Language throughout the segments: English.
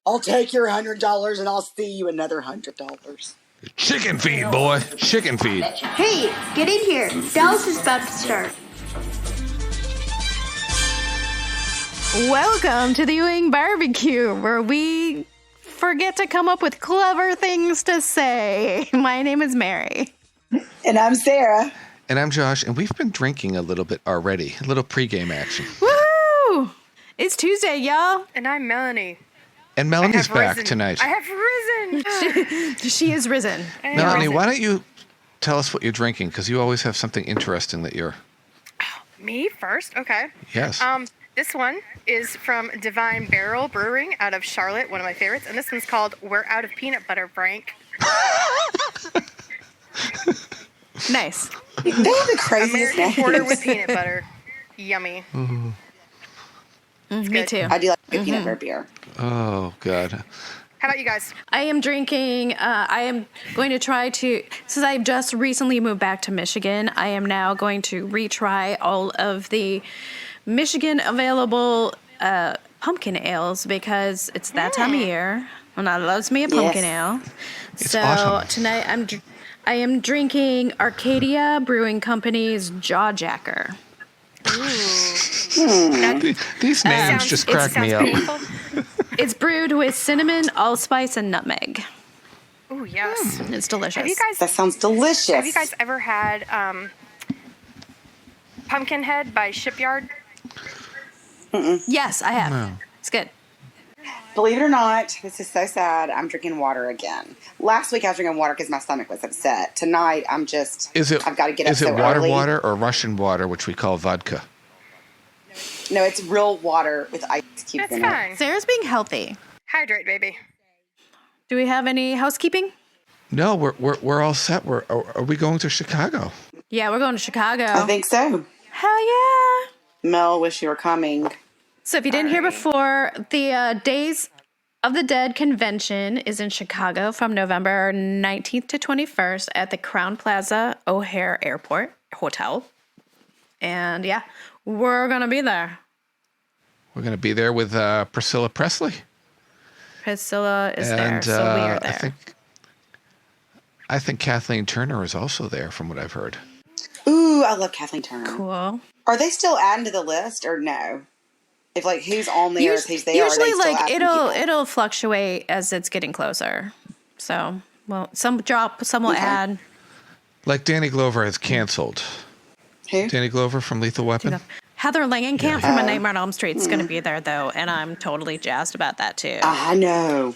I'll take your $100 and I'll see you another $100. Chicken feed, boy. Chicken feed. Hey, get in here. Dallas is about to start. Welcome to the WWII Barbecue, where we forget to come up with clever things to say. My name is Mary. And I'm Sarah. And I'm Josh, and we've been drinking a little bit already. A little pregame action. Woo! It's Tuesday, y'all. And I'm Melanie. And Melanie's back risen. tonight. I have risen. She is risen. Melanie, why don't you tell us what you're drinking? Because you always have something interesting that you're... Me first? Okay. Yes. This one is from Divine Barrel Brewing out of Charlotte, one of my favorites. And this one's called We're Out of Peanut Butter, Frank. Nice. They have the craziest American names. Porter with peanut butter. Yummy. Mm-hmm. Me too. I do like good peanut butter beer. Oh, God. How about you guys? I am drinking, I am going to try to, since I've just recently moved back to Michigan, I am now going to retry all of the Michigan available pumpkin ales because it's that time of year and I loves me a pumpkin ale. It's so autumn. Tonight I am drinking Arcadia Brewing Company's Jawjacker. These names just crack me up. Painful. It's brewed with cinnamon, allspice, and nutmeg. Ooh, yes. It's delicious. That sounds delicious. Have you guys ever had Pumpkinhead by Shipyard? Yes, I have. No. It's good. Believe it or not, this is so sad. I'm drinking water again. Last week I was drinking water because my stomach was upset. Tonight I'm just. I've got to get up so early. water or Russian water, which we call vodka? No, it's real water with ice cubes That's in fine. Sarah's being healthy. Hydrate, baby. Do we have any housekeeping? No, we're all set. Are we going to Chicago? Yeah, we're going to Chicago. I think so. Hell yeah. Mel, wish you were coming. So if you didn't hear before, the Days of the Dead convention is in Chicago from November 19th to 21st at the Crowne Plaza O'Hare Airport Hotel. And yeah, we're going to be there. We're going to be there with Priscilla Presley. Priscilla is there, so we are there. I think Kathleen Turner is also there, from what I've heard. Ooh, I love Kathleen Turner. Cool. Are they still adding to the list or no? If like who's on there, if who's there, usually are they still like adding people? it'll fluctuate as it's getting closer. So well, some drop, some will add. Like Danny Glover has canceled. Who? Danny Glover from Lethal Weapon. Heather Langenkamp from A Nightmare on Elm Street is going to be there though, and I'm totally jazzed about that too. I know.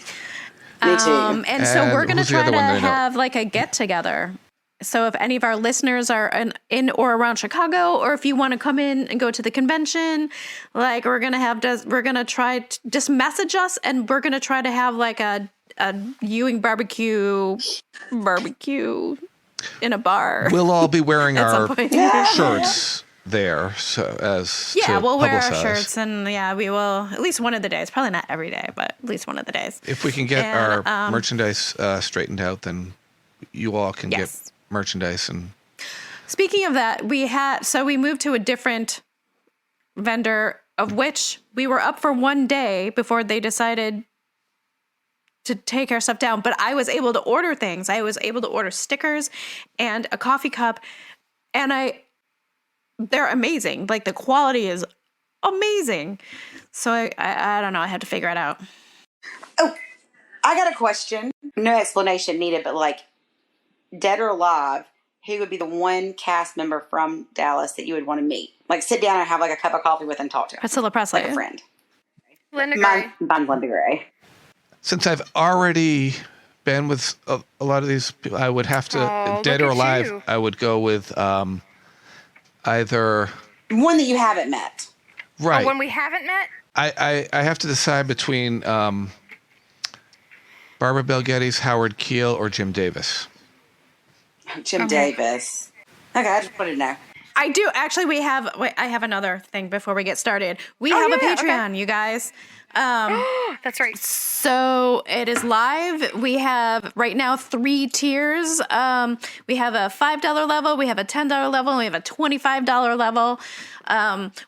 Me too. And so we're going to who's the try other to one that I know? have like a get together. So if any of our listeners are in or around Chicago, or if you want to come in and go to the convention, like we're going to try to just message us, and we're going to try to have like a Ewing barbecue in a bar. We'll all be wearing At our some point. shirts there, so to we'll wear our publicize. shirts, and we will at least one of the days. Probably not every day, but at least one of the days. If we can get our merchandise straightened out, then you all can Yes. get merchandise. And Speaking of that, we moved to a different vendor, of which we were up for one day before they decided to take our stuff down. But I was able to order things. I was able to order stickers and a coffee cup, and they're amazing. Like the quality is amazing. So I don't know. I had to figure it out. Oh, I got a question. No explanation needed, but like, dead or alive, who would be the one cast member from Dallas that you would want to meet? Like, sit down and have like a cup of coffee with and talk to. Priscilla Presley. Like a friend. Linda Gray. Mine's Linda Gray. since I've already been with a lot of these people, I would have to, dead or alive, you. I would go with either... One that you haven't met. Right. One we haven't met? I have to decide between Barbara Bel Geddes, Howard Keel, or Jim Davis. Jim Davis. Okay, I just wanted to know. I do. Actually, I have another thing before we get started. We have a Patreon, you guys. That's right. So it is live. We have right now 3 tiers. We have a $5 level, we have a $10 level, and we have a $25 level.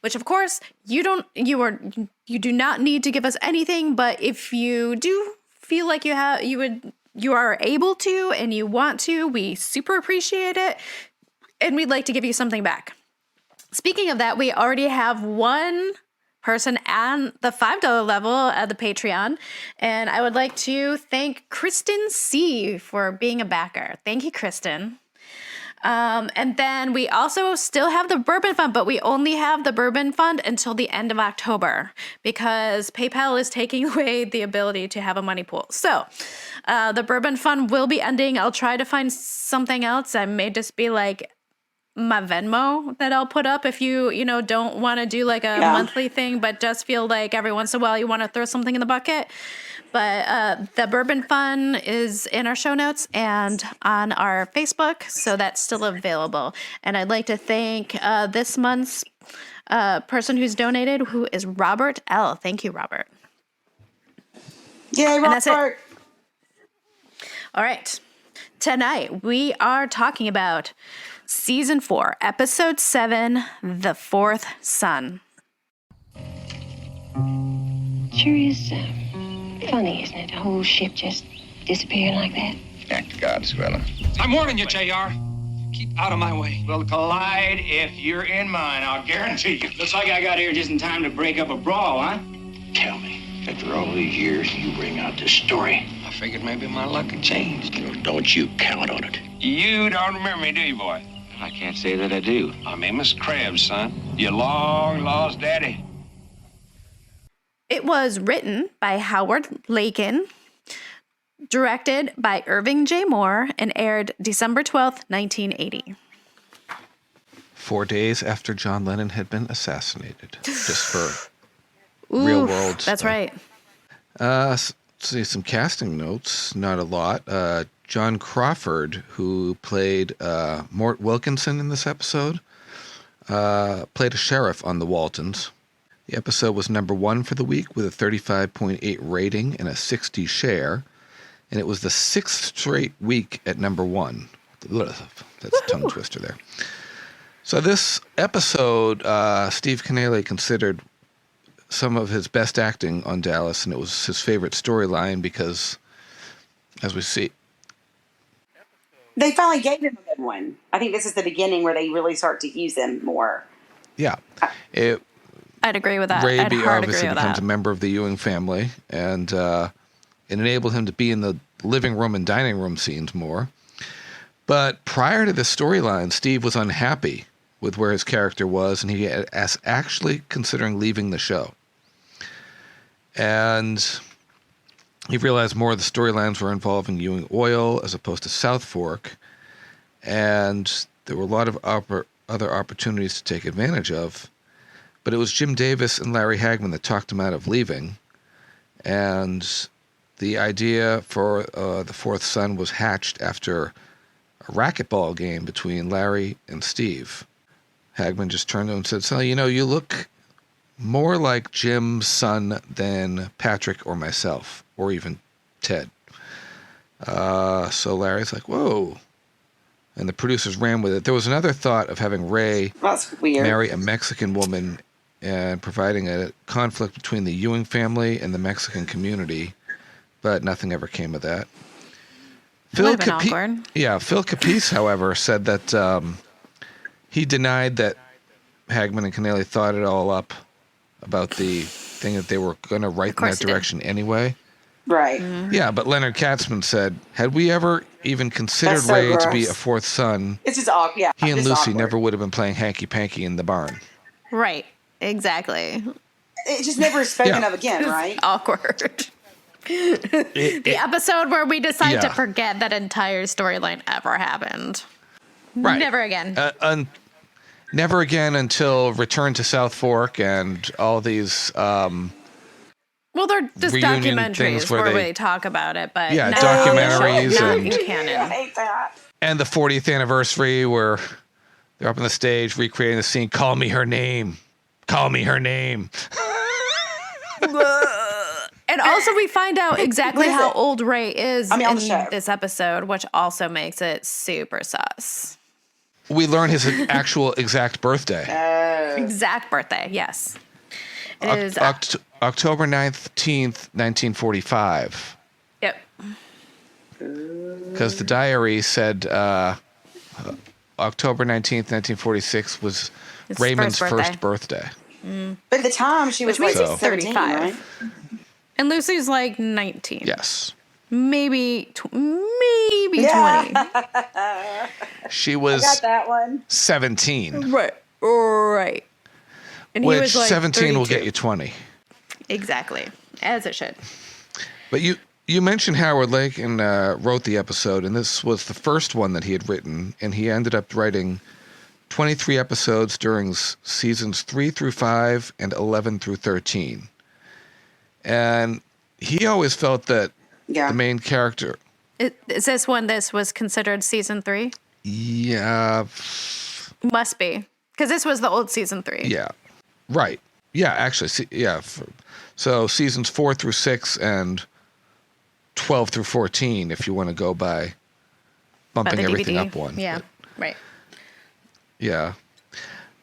Which of course you do not need to give us anything, but if you do feel like you are able to and you want to, we super appreciate it, and we'd like to give you something back. Speaking of that, we already have one person on the $5 level at the Patreon, and I would like to thank Kristen C for being a backer. Thank you, Kristen. And then we also still have the Bourbon Fund, but we only have the Bourbon Fund until the end of October because PayPal is taking away the ability to have a money pool. So the Bourbon Fund will be ending. I'll try to find something else. I may just be like my Venmo that I'll put up if you don't want to do like a monthly thing, but just feel like every once in a while you want to throw something in the bucket. But the Bourbon Fund is in our show notes and on our Facebook, so that's still available. And I'd like to thank this month's person who's donated, who is Robert L. Thank you, Robert. Yay, Robert! All right. Tonight we are talking about Season 4, Episode 7, The Fourth Son. Sure is funny, isn't it? The whole ship just disappearing like that. Act of God, Swella. I'm warning you, JR. Keep out of my way. We'll collide if you're in mine, I'll guarantee you. Looks like I got here just in time to break up a brawl, huh? Tell me, after all these years, you bring out this story. I figured maybe my luck had changed. Well, don't you count on it. You don't remember me, do you, boy? I can't say that I do. I'm Amos Krebbs, son. Your long-lost daddy. It was written by Howard Lakin, directed by Irving J. Moore, and aired December 12th, 1980. 4 days after John Lennon had been assassinated. Just for real world That's stuff. right. Let's see some casting notes. Not a lot. John Crawford, who played Mort Wilkinson in this episode, played a sheriff on the Waltons. The episode was number 1 for the week with a 35.8 rating and a 60 share. And it was the 6th straight week at number 1. That's a tongue twister there. So this episode, Steve Canale considered some of his best acting on Dallas, and it was his favorite storyline because, as we see, they finally gave him a good one. I think this is the beginning where they really start to use him more. Yeah. I'd agree with that. Ray I'd hard obviously agree with becomes that. a member of the Ewing family, and it enabled him to be in the living room and dining room scenes more. But prior to this storyline, Steve was unhappy with where his character was, and he was actually considering leaving the show. And he realized more of the storylines were involving Ewing Oil as opposed to South Fork, and there were a lot of other opportunities to take advantage of. But it was Jim Davis and Larry Hagman that talked him out of leaving, and the idea for The Fourth Son was hatched after a racquetball game between Larry and Steve. Hagman just turned to him and said, "So, you look more like Jim's son than Patrick or myself, or even Ted." So Larry's like, "Whoa." And the producers ran with it. There was another thought of having Ray marry a Mexican woman and providing a conflict between the Ewing family and the Mexican community, but nothing ever came of that. Phil Capiz, however, said that he denied that Hagman and Canale thought it all up about the thing that they were going to write in that direction anyway. Right. Mm-hmm. Yeah, but Leonard Katzman said, had we ever even considered Ray to be a fourth son, it's just awkward. Yeah, he and Lucy never would have been playing hanky-panky in the barn. Right. Exactly. It just never is spoken of again, right? Awkward. The episode where we decide to forget that entire storyline ever happened. Right. Never again. Never again until Return to South Fork and all these well, they're just documentaries where they talk about it, but documentaries not and in canon. I hate that. And the 40th anniversary where they're up on the stage recreating the scene. Call me her name. Call me her name. And also we find out exactly how old Ray is on the in show. this episode, which also makes it super sus. We learn his actual exact birthday. Exact birthday, yes. It is October 19th, 1945. Yep. Because the diary said October 19th, 1946 was His Raymond's first birthday. But at the time, she was Which like means he's 17, 35. right? And Lucy's like 19. Yes. Maybe 20. She was Got that one. 17. Right. Right. And Which he was like 17 will 32. get you 20. Exactly. As it should. But you mentioned Howard Lakin wrote the episode, and this was the first one that he had written, and he ended up writing 23 episodes during seasons 3 through 5 and 11 through 13. And he always felt that the main character... Is this was considered season 3? Yeah. Must be. Because this was the old season 3. Yeah. Right. Yeah, actually. So seasons 4 through 6 and 12 through 14, if you want to go by bumping everything DVD. up one. Yeah, right. Yeah.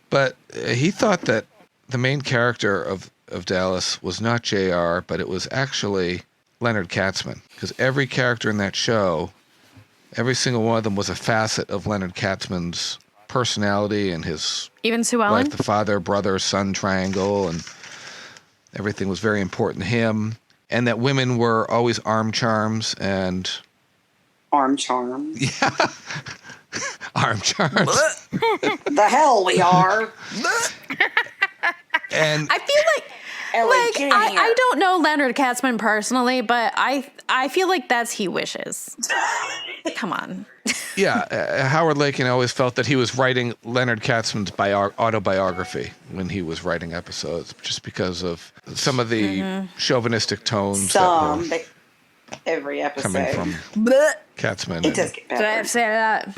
But he thought that the main character of Dallas was not JR, but it was actually Leonard Katzman. Because every character in that show, every single one of them was a facet of Leonard Katzman's personality and his even Sue Ellen, the father, brother, son triangle, and everything was very important to him. And that women were always arm charms and Arm charms. yeah, arm charms. The hell we are. And I feel like Ellie, get in here. I don't know Leonard Katzman personally, but I feel like that's he wishes. Come on. yeah, Howard Lakin always felt that he was writing Leonard Katzman's autobiography when he was writing episodes, just because of some of the chauvinistic tones Some, that but every were episode. coming from Katzman. It does get Do I have better. to say that?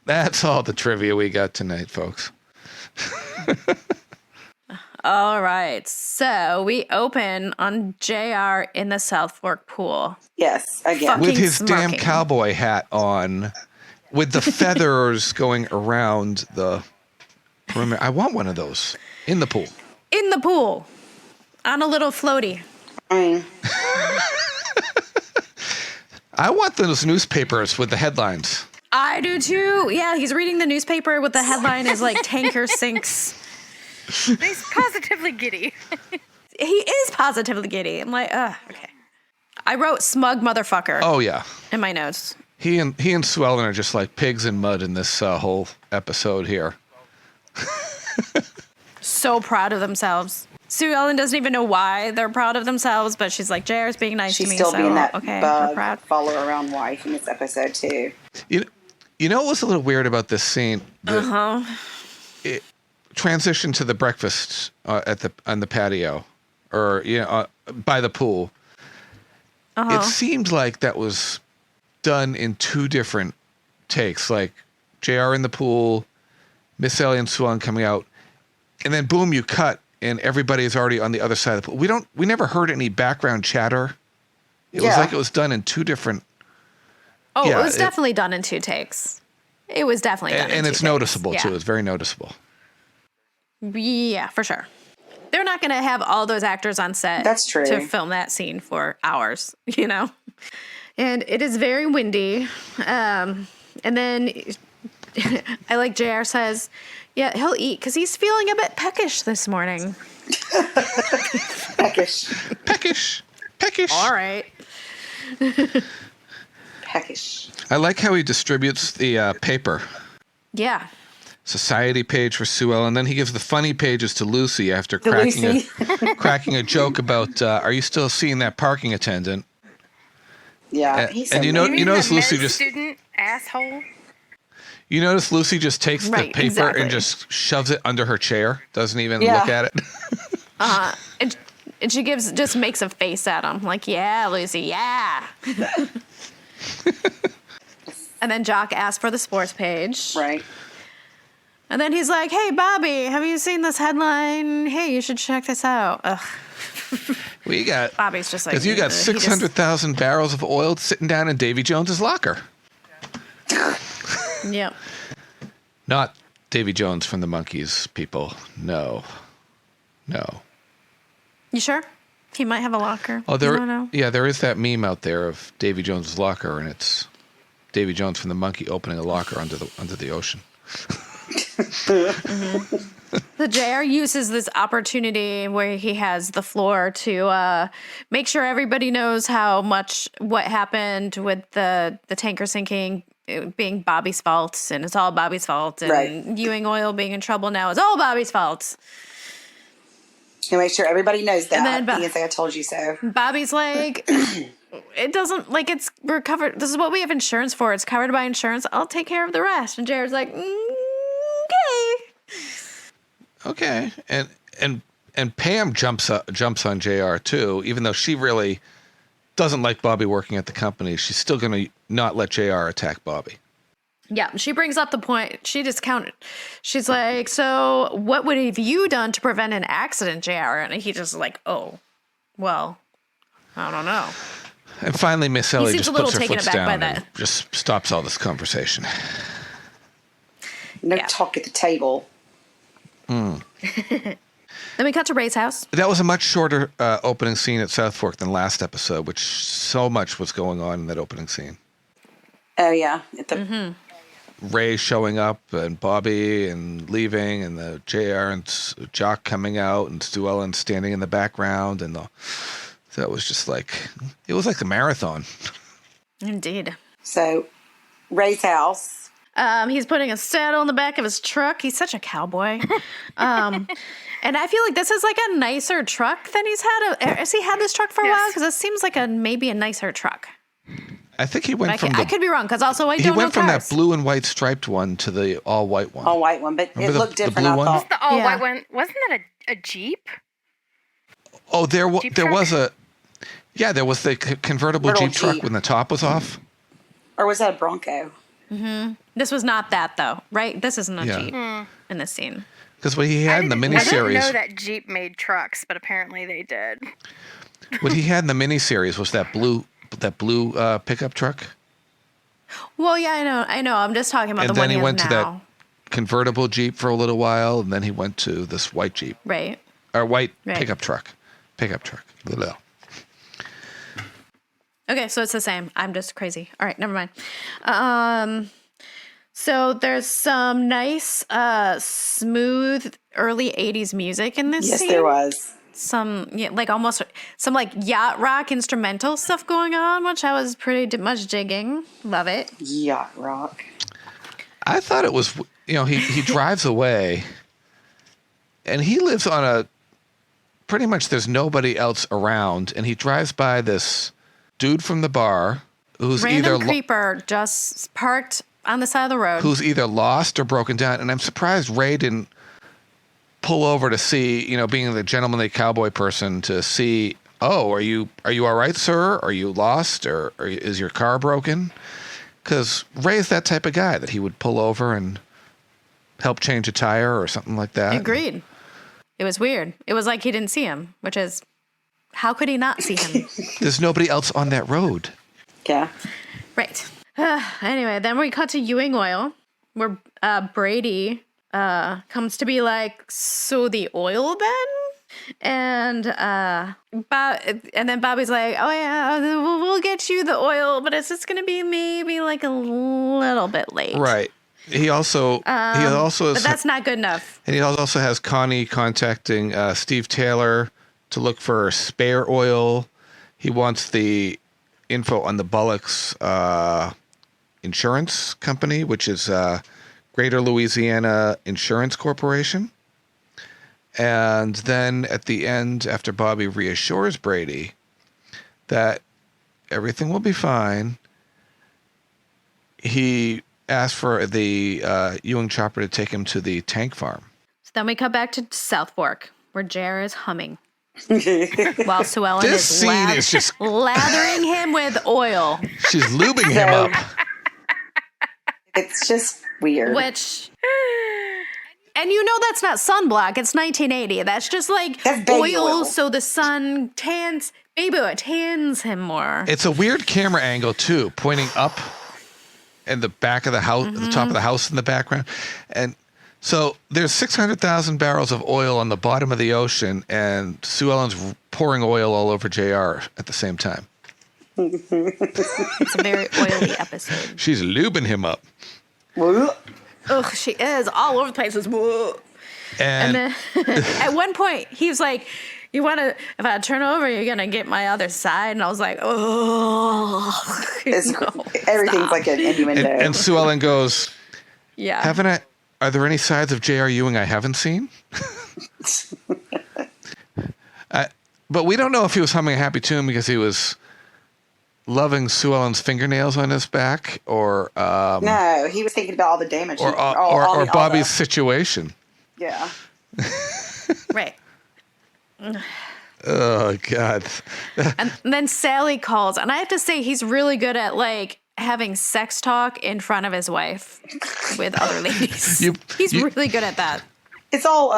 That's all the trivia we got tonight, folks. All right. So we open on JR in the South Fork pool. Yes, again. Fuck. With his damn smirking. cowboy hat on, with the feathers going around the perimeter. I want one of those in the pool. In the pool. On a little floaty. I mean, I want those newspapers with the headlines. I do too. Yeah, he's reading the newspaper with the headline is like tanker sinks. He's positively giddy. He is positively giddy. I'm like, okay. I wrote smug motherfucker Oh yeah, in my notes. he and Sue Ellen are just like pigs in mud in this whole episode here. So proud of themselves. Sue Ellen doesn't even know why they're proud of themselves, but she's like, JR's being nice she's to me, still so being that okay, we're bug proud. follow around wife in this episode too. You know what was a little weird about this scene? It transitioned to the breakfast on the patio, or by the pool. It seemed like that was done in two different takes, like JR in the pool, Miss Ellie and Sue Ellen coming out, and then boom, you cut, and everybody is already on the other side of the pool. We never heard any background chatter. It was like it was done in two different. Oh, Yeah, it was definitely done in 2 takes. It was definitely done in and 2 it's takes. noticeable Yeah. too. It's very noticeable. Yeah, for sure. They're not going to have all those actors on set That's true. to film that scene for hours, And it is very windy. And then I like JR says, yeah, he'll eat because he's feeling a bit peckish this morning. Peckish. Peckish. All right. Peckish. I like how he distributes the paper. Yeah. Society page for Sue Ellen, and then he gives the funny pages to Lucy after cracking a joke about, are you still seeing that parking attendant? Yeah. And you notice the Lucy med just student asshole. You notice Lucy just takes the Right, paper exactly. and just shoves it under her chair. Doesn't even look at it. And she just makes a face at him, like, yeah, Lucy, yeah. And then Jock asks for the sports page. Right. And then he's like, hey, Bobby, have you seen this headline? Hey, you should check this out. Ugh. We got Bobby's just like, because you got he 600,000 barrels of oil sitting down in Davy Jones's locker. Yep. Not Davy Jones from the Monkees, people. No. You sure? He might have a locker. Oh, I don't know. there is that meme out there of Davy Jones's locker, and it's Davy Jones from the Monkey opening a locker under the ocean. The JR uses this opportunity where he has the floor to make sure everybody knows what happened with the tanker sinking being Bobby's fault, and it's all Bobby's fault, and Right. Ewing Oil being in trouble now is all Bobby's fault. To make sure everybody knows that. And then He can say, I told you so. Bobby's like, it doesn't, like, we're covered. This is what we have insurance for. It's covered by insurance. I'll take care of the rest. And Jared's like, okay. Okay, and Pam jumps on JR too, even though she really doesn't like Bobby working at the company. She's still going to not let JR attack Bobby. Yeah, she brings up the point. She discounted. She's like, so what would have you done to prevent an accident, JR? And he just like, oh, well, I don't know. And finally, Miss Ellie seems just a little puts her taken foot aback by down that. and just stops all this conversation. No Yeah. talk at the table. Then we cut to Ray's house. That was a much shorter opening scene at South Fork than last episode, which so much was going on in that opening scene. Oh, yeah. At the Ray showing up and Bobby and leaving and the JR and Jock coming out and Stu Ellen standing in the background. And that was just like, it was like the marathon. Indeed. So, Ray's house. He's putting a saddle in the back of his truck. He's such a cowboy. And I feel like this is like a nicer truck than he's had. Has he had this truck for a while? Because it seems like maybe a nicer truck. I think he went from I could be wrong, because also I don't know he went from cars. that blue and white striped one to the all white one. All white one, but Remember it looked the different, blue I one? thought. The all Yeah. white one, wasn't that a Jeep? Oh, there Jeep was truck? there was the convertible Little Jeep truck Jeep. when the top was off. Or was that a Bronco? This was not that, though, right? This isn't a Yeah. Jeep in this scene. Because what he had in the I didn't miniseries, know that Jeep made trucks, but apparently they did. what he had in the miniseries was that blue pickup truck. Well, yeah, I know. I'm just talking about And the then one he he went has to now. that convertible Jeep for a little while, and then he went to this white Jeep Right. or white Right. pickup truck. Blah. Okay, so it's the same. I'm just crazy. All right, never mind. So there's some nice, smooth early 80s music in this Yes, scene. there was. Some, almost some yacht rock instrumental stuff going on, which I was pretty much digging. Love it. Yacht rock. I thought it was, he drives away, and he lives on a pretty much there's nobody else around, and he drives by this dude from the bar who's Random creeper just parked on the side of the road. who's either lost or broken down. And I'm surprised Ray didn't pull over to see, being the gentlemanly cowboy person, to see, oh, are you all right, sir? Are you lost, or is your car broken? Because Ray's that type of guy that he would pull over and help change a tire or something like that. Agreed. It was weird. It was like he didn't see him, which is, how could he not see him? There's nobody else on that road. Yeah. Right. Anyway, then we cut to Ewing Oil, where Brady comes to be like, so the oil then? And then Bobby's like, oh yeah, we'll get you the oil, but it's just gonna be maybe like a little bit late. Right. He also but that's not good enough. And he also has Connie contacting Steve Taylor to look for spare oil. He wants the info on the Bullocks insurance company, which is Greater Louisiana Insurance Corporation. And then at the end, after Bobby reassures Brady that everything will be fine, he asked for the Ewing chopper to take him to the tank farm. So then we cut back to South Fork, where Jer is humming. While Sue Ellen This is, scene is just... lathering him with oil. She's lubing him up. It's just weird. Which, And that's not sunblock. It's 1980. That's just like That's baby oil. so the sun tans him more. It's a weird camera angle too, pointing up in the back of the house, the top of the house in the background. And so there's 600,000 barrels of oil on the bottom of the ocean, and Sue Ellen's pouring oil all over JR at the same time. It's a very oily episode. She's lubing him up. Ugh, she is all over the place. And then at one point, he was like, if I turn over, you're going to get my other side. And I was like, oh. Everything's like an innuendo. And Sue Ellen goes, yeah. Are there any sides of J.R. Ewing I haven't seen? But we don't know if he was humming a happy tune because he was loving Sue Ellen's fingernails on his back, or no, he was thinking about all the damage, or Bobby's situation. Yeah. Right. Oh God. And then Sally calls, and I have to say he's really good at like having sex talk in front of his wife with other ladies. He's really good at that. It's all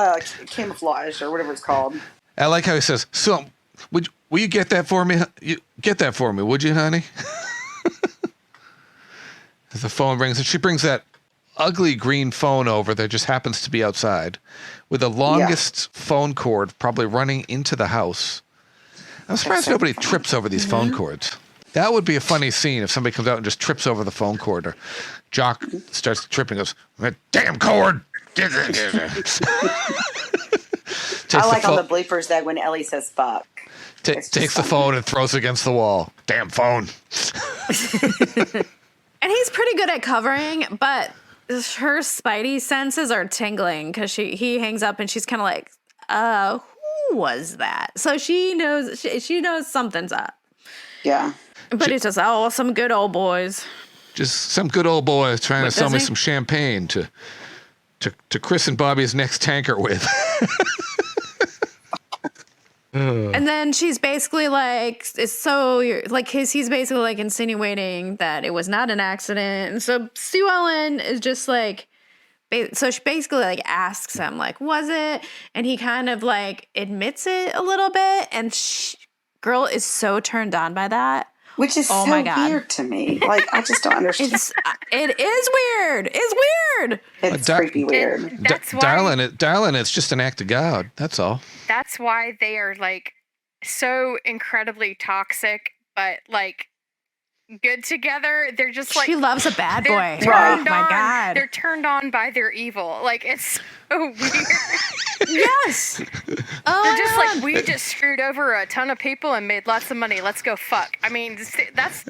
camouflage or whatever it's called. I like how he says, "So, will you get that for me? You get that for me, would you, honey?" As the phone rings, and she brings that ugly green phone over that just happens to be outside, with the longest phone cord probably running into the house. I'm surprised nobody trips over these phone cords. That would be a funny scene if somebody comes out and just trips over the phone cord, or Jock starts tripping and goes, "Damn cord!" I like on the bleepers that when Ellie says fuck. Takes the phone and throws it against the wall. Damn phone. And he's pretty good at covering, but her spidey senses are tingling because he hangs up and she's kind of like, who was that? So she knows something's up. Yeah. But it's just, some good old boys. Just some good old boys trying to sell me some champagne to Chris and Bobby's next tanker with. And then she's basically like, he's basically like insinuating that it was not an accident. And so Sue Ellen is just like, so she basically like asks him like, was it? And he kind of like admits it a little bit. And girl is so turned on by that. Which is so weird to me. Like, I just don't understand. It is weird. It's weird. It's creepy weird. That's why Darlin, it's just an act of God. That's all. That's why they are like so incredibly toxic, but like good together. They're just like, she loves a bad boy. Oh my God. They're turned on by their evil. Like, it's so weird. Yes. They're just like, we just screwed over a ton of people and made lots of money. Let's go fuck. I mean, that's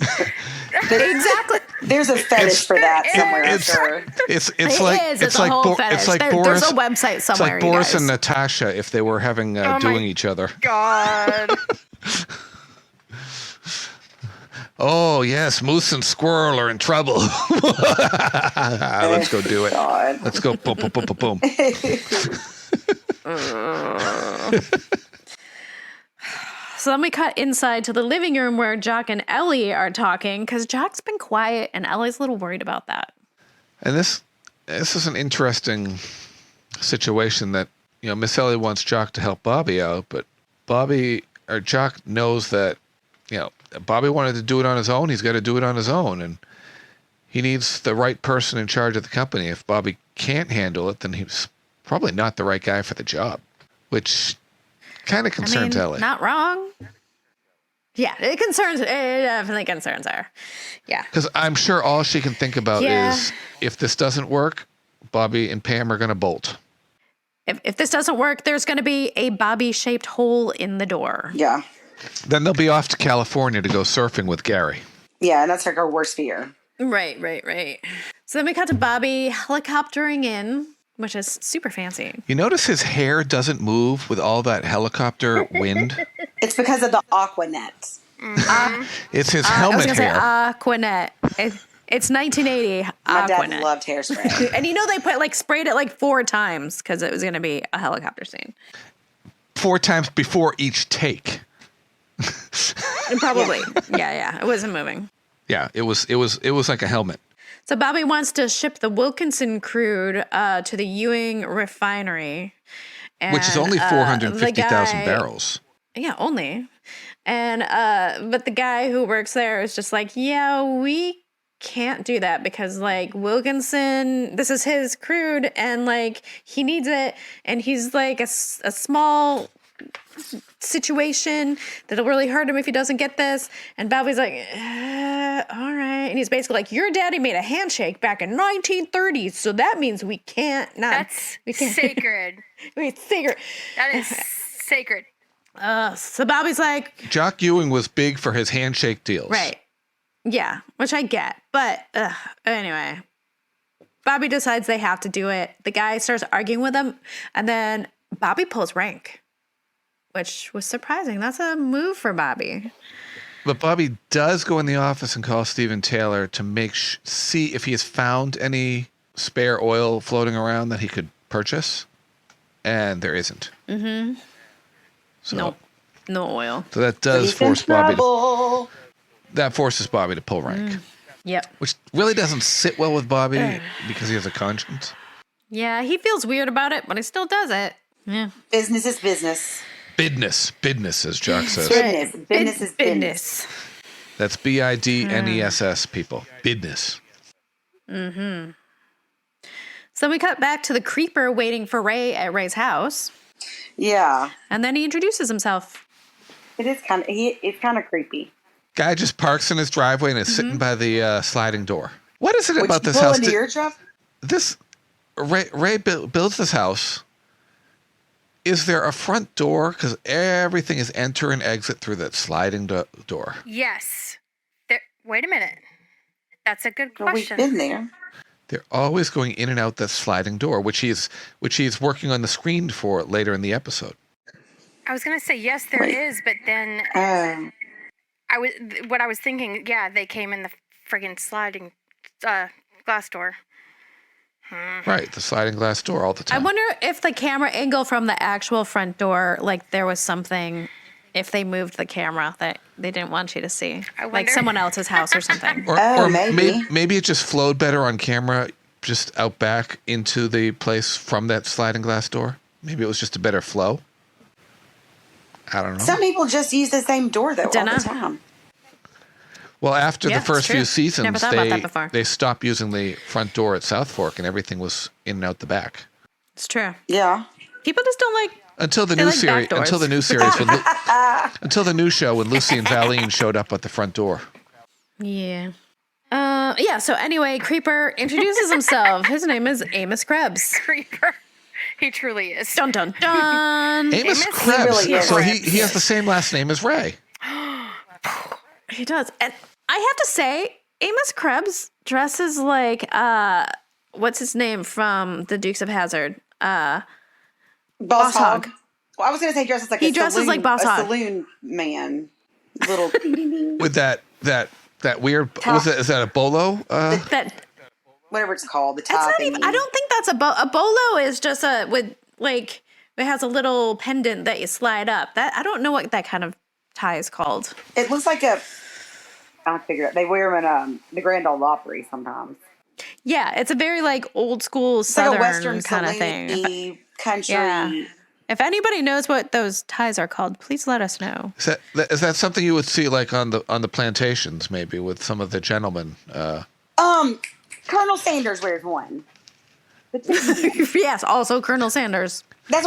exactly. There's a fetish for that somewhere. I'm sure. It's like There's a website somewhere. It's like Boris and Natasha if they were having doing each other. God. Oh yes, Moose and Squirrel are in trouble. Let's go do it. God. Let's go boom, boom, boom, boom, boom. So then we cut inside to the living room where Jock and Ellie are talking because Jock's been quiet and Ellie's a little worried about that. And this is an interesting situation that, Miss Ellie wants Jock to help Bobby out, but Jock knows that, Bobby wanted to do it on his own. He's got to do it on his own. And he needs the right person in charge of the company. If Bobby can't handle it, then he's probably not the right guy for the job, which kind of concerns Ellie. Not wrong. Yeah, it definitely concerns her. Yeah. Because I'm sure all she can think about is if this doesn't work, Bobby and Pam are going to bolt. If this doesn't work, there's going to be a Bobby-shaped hole in the door. Yeah. Then they'll be off to California to go surfing with Gary. Yeah, and that's like our worst fear. Right. So then we cut to Bobby helicoptering in, which is super fancy. You notice his hair doesn't move with all that helicopter wind? It's because of the Aquanet. It's his helmet hair. I was going to say Aquanet. It's 1980 My Aquanet. dad loved hairspray. And they sprayed it like 4 times because it was going to be a helicopter scene. 4 times before each take. Probably. Yeah. It wasn't moving. Yeah, it was like a helmet. So Bobby wants to ship the Wilkinson crude to the Ewing refinery. And, Which is only 450,000 the guy- barrels. Yeah, only. And but the guy who works there is just like, yeah, we can't do that because like Wilkinson, this is his crude and like he needs it, and he's like a small situation that'll really hurt him if he doesn't get this. And Bobby's like, all right. And he's basically like, your daddy made a handshake back in 1930s, so that means we can't. We can't. Sacred. It's sacred. That is sacred. So Bobby's like, Jock Ewing was big for his handshake deals. right. Yeah, which I get. But anyway, Bobby decides they have to do it. The guy starts arguing with him, and then Bobby pulls rank, which was surprising. That's a move for Bobby. But Bobby does go in the office and call Stephen Taylor to see if he has found any spare oil floating around that he could purchase. And there isn't. Mm-hmm. So, no oil. So that does force Bobby that forces Bobby to pull rank. Yep. Which really doesn't sit well with Bobby because he has a conscience. Yeah, he feels weird about it, but he still does it. Yeah. Business is business. Business, as Jock says. Business is business. That's BIDNESS, people. Business. Mm-hmm. So we cut back to the creeper waiting for Ray at Ray's house. Yeah. And then he introduces himself. It's kind of creepy. Guy just parks in his driveway and is sitting by the sliding door. What is it Would about you this pull house? into your truck? Ray builds this house. Is there a front door? Because everything is enter and exit through that sliding door. Yes. Wait a minute. That's a good Well, we've question. been there. They're always going in and out that sliding door, which he's working on the screen for later in the episode. I was gonna say yes, there is, but then what I was thinking. Yeah, they came in the friggin' sliding glass door. Right, the sliding glass door all the time. I wonder if the camera angle from the actual front door, like there was something, if they moved the camera that they didn't want you to see. Like someone else's house or something. Or maybe. Maybe it just flowed better on camera, just out back into the place from that sliding glass door. Maybe it was just a better flow. I don't know. Some people just use the same door, though, all the time. Well, after the first few seasons, Never thought about that before. they stopped using the front door at South Fork, and everything was in and out the back. It's true. Yeah. People just don't like. Until the new series, until the new show when Lucy and Valine showed up at the front door. Yeah. Yeah. So anyway, Creeper introduces himself. His name is Amos Krebbs. Creeper. He truly is. Dun dun dun. Amos Krebbs. really is. So he has the same last name as Ray. He does. And I have to say, Amos Krebbs dresses like what's his name from the Dukes of Hazzard? Boss Hog. Well, I was going to say dresses like he dresses like Boss Hog. Saloon man. Little With that weird, is that a bolo? whatever it's called, the It's top. not even, I don't think that's a bolo is just with like it has a little pendant that you slide up. That I don't know what that kind of tie is called. It looks like I figure it. They wear them in the Grand Ole Opry sometimes. Yeah, it's a very like old school It's Southern like a Western kind of saloon-y, thing. country. Yeah. If anybody knows what those ties are called, please let us know. Is that something you would see like on the plantations, maybe with some of the gentlemen? Colonel Sanders wears one. Yes, also Colonel Sanders. That's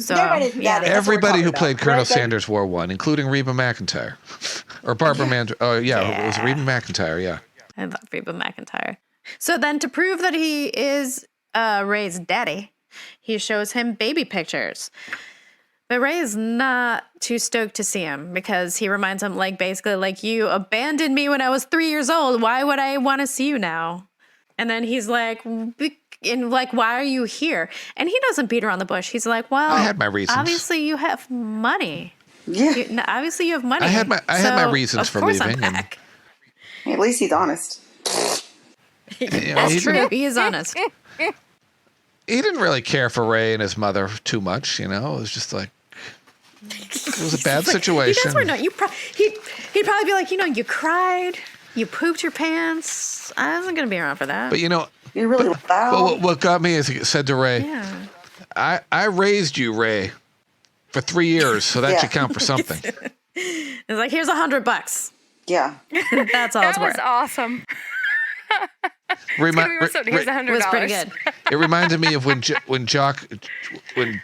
So, everybody. yeah. Everybody who played Colonel Sanders wore one, including Reba McEntire or Barbara Mandrell. Oh yeah, it was Reba McEntire. Yeah, I love Reba McEntire. So then, to prove that he is Ray's daddy, he shows him baby pictures. But Ray is not too stoked to see him because he reminds him, like, basically, like, you abandoned me when I was 3 years old. Why would I want to see you now? And then he's like, why are you here? And he doesn't beat around the bush. He's like, well, I had my reasons. Obviously, you have money. Yeah. Obviously, you have money. I had my reasons for leaving. At least he's honest. That's true. He is honest. He didn't really care for Ray and his mother too much, you know. It was just like it was a bad situation. He'd probably be like, you cried, you pooped your pants. I wasn't going to be around for that. But, you know, You're really loud. but what got me is he said to Ray, Yeah. I raised you, Ray, for 3 years, so that Yeah. should count for something. It's like, here's $100. Yeah. That's all That it's was worth. awesome. Remi- Here's Ra- $100. It was pretty good. It reminded me of when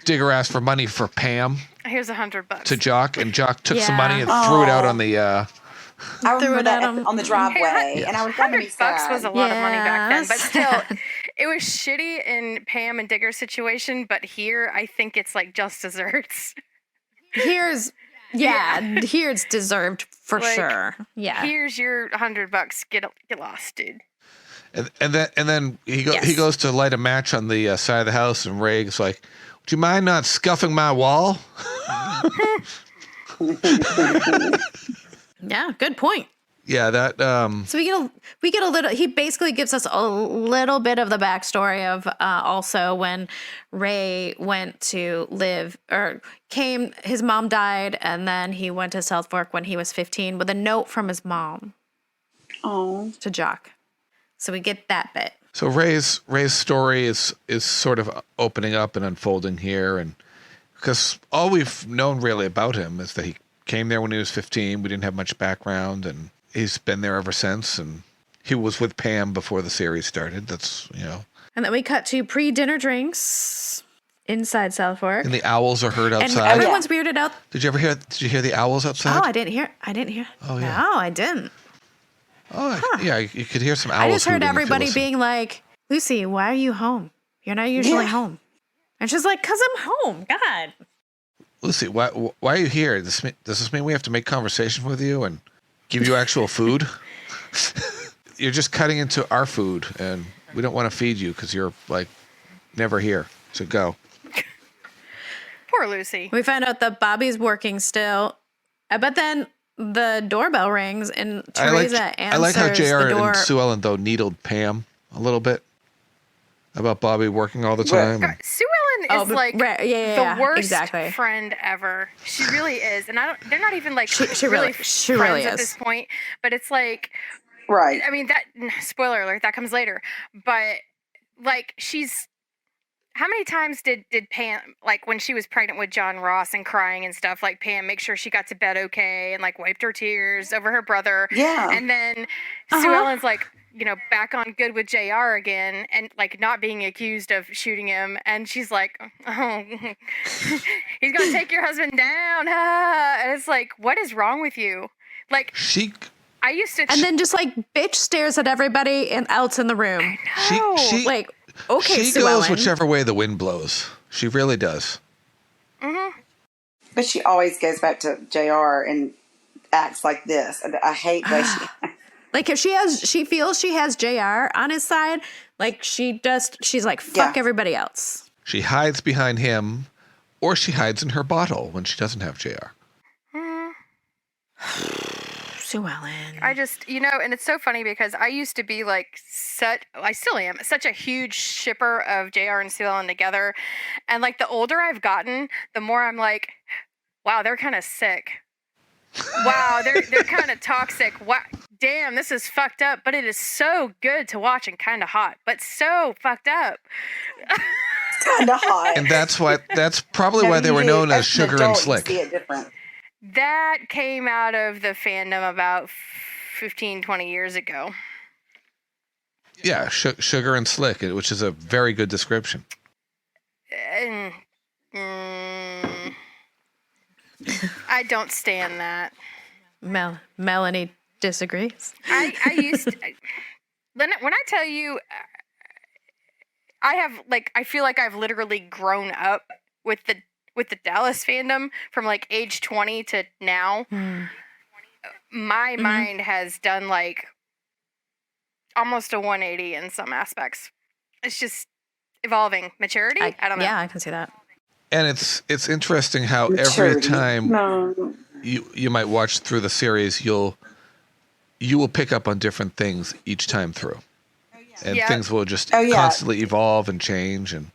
Digger asked for money for Pam Here's $100 to Jock, and Jock took some Yeah. money and threw it out on the. I Threw remember it that at him. on the driveway, and I was going to be $100 sad. was a lot of money back then, but Yes. still, it was shitty in Pam and Digger's situation. But here, I think it's like just desserts. Here it's deserved for Like, sure. Yeah. Here's your $100. Get lost, dude. And then he Yes. goes to light a match on the side of the house, and Ray's like, "Would you mind not scuffing my wall?" Yeah, good point. Yeah, that. So we get a little. He basically gives us a little bit of the backstory of also when Ray went to live or came. His mom died, and then he went to South Fork when he was 15 with a note from his mom Oh. to Jock. So we get that bit. So Ray's story is sort of opening up and unfolding here, and because all we've known really about him is that he came there when he was 15. We didn't have much background, and he's been there ever since. And he was with Pam before the series started. That's, you know. And then we cut to pre-dinner drinks inside South Fork. And the owls are heard And outside. everyone's weirded out. Did you hear the owls outside? Oh, I didn't hear. Oh, yeah. No, I didn't. Oh, yeah, you could hear some owls. I just heard hooting if you everybody listen. being like, Lucy, why are you home? You're not usually home. And she's like, 'cause I'm home. God. Lucy, why are you here? Does this mean we have to make conversation with you and give you actual food? You're just cutting into our food, and we don't want to feed you because you're like never here. So go. Poor Lucy. We find out that Bobby's working still, but then the doorbell rings and Teresa answers I like how JR the door. and Sue Ellen though needled Pam a little bit about Bobby working all the time. God, Sue Ellen is but- like right, the worst exactly. friend ever. She really is, and they're not even like She really friends is. at this point. But it's like, Right. I mean, that spoiler alert, that comes later. But like, she's how many times did Pam, like when she was pregnant with John Ross and crying and stuff, like Pam make sure she got to bed okay and like wiped her tears over her brother. Yeah. And then Sue Ellen's like, you know, back on good with JR again and like not being accused of shooting him. And she's like, oh, he's going to take your husband down. And it's like, what is wrong with you? Like, I used to. And then just like bitch stares at everybody and else in the room. She like, okay, she Sue goes Ellen. whichever way the wind blows. She really does. Mm-hmm. But she always goes back to JR and acts like this. And I hate that she. Like if she feels she has JR on his side, like she's like, fuck everybody else. She hides behind him, or she hides in her bottle when she doesn't have JR. Sue Ellen. I just, you know, and it's so funny because I used to be like I still am, such a huge shipper of JR and Sue Ellen together. And like the older I've gotten, the more I'm like, wow, they're kind of sick. Wow, they're kind of toxic. Wow, damn, this is fucked up, but it is so good to watch and kind of hot, but so fucked up. Kind of hot. And that's probably why they were known as Sugar and Slick. See it different. That came out of the fandom about 15, 20 years ago. Yeah, Sugar and Slick, which is a very good description. And, I don't stand that. Melanie disagrees. I used to, when I tell you, I feel like I've literally grown up with the Dallas fandom from like age 20 to now. My mind has done like almost a 180 in some aspects. It's just evolving. Maturity? I don't know. Yeah, I can see that. And it's interesting how every Maturity. time No. you might watch through the series, you will pick up on different things each time through. And Yeah. things will just Oh, yeah. constantly evolve and change. And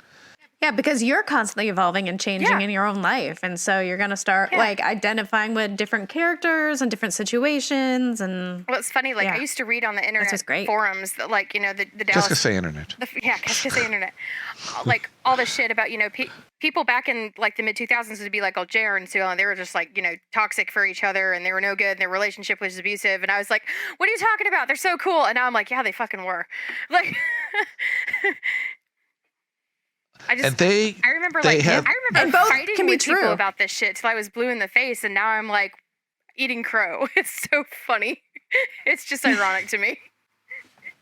Yeah, because you're constantly evolving and changing in your own life. And so you're going to start like identifying with different characters and different situations. And well, it's funny. Like I used to read on the internet forums that like, you know, the Dallas. Just to say internet. Just to say internet. Like all the shit about, you know, people back in like the mid 2000s would be like, oh, JR and Sue Ellen, they were just like, you know, toxic for each other and they were no good and their relationship was abusive. And I was like, what are you talking about? They're so cool. And now I'm like, yeah, they fucking were. Like, I remember fighting with people about this shit till I was blue in the face, and now I'm like eating crow. It's so funny. It's just ironic to me.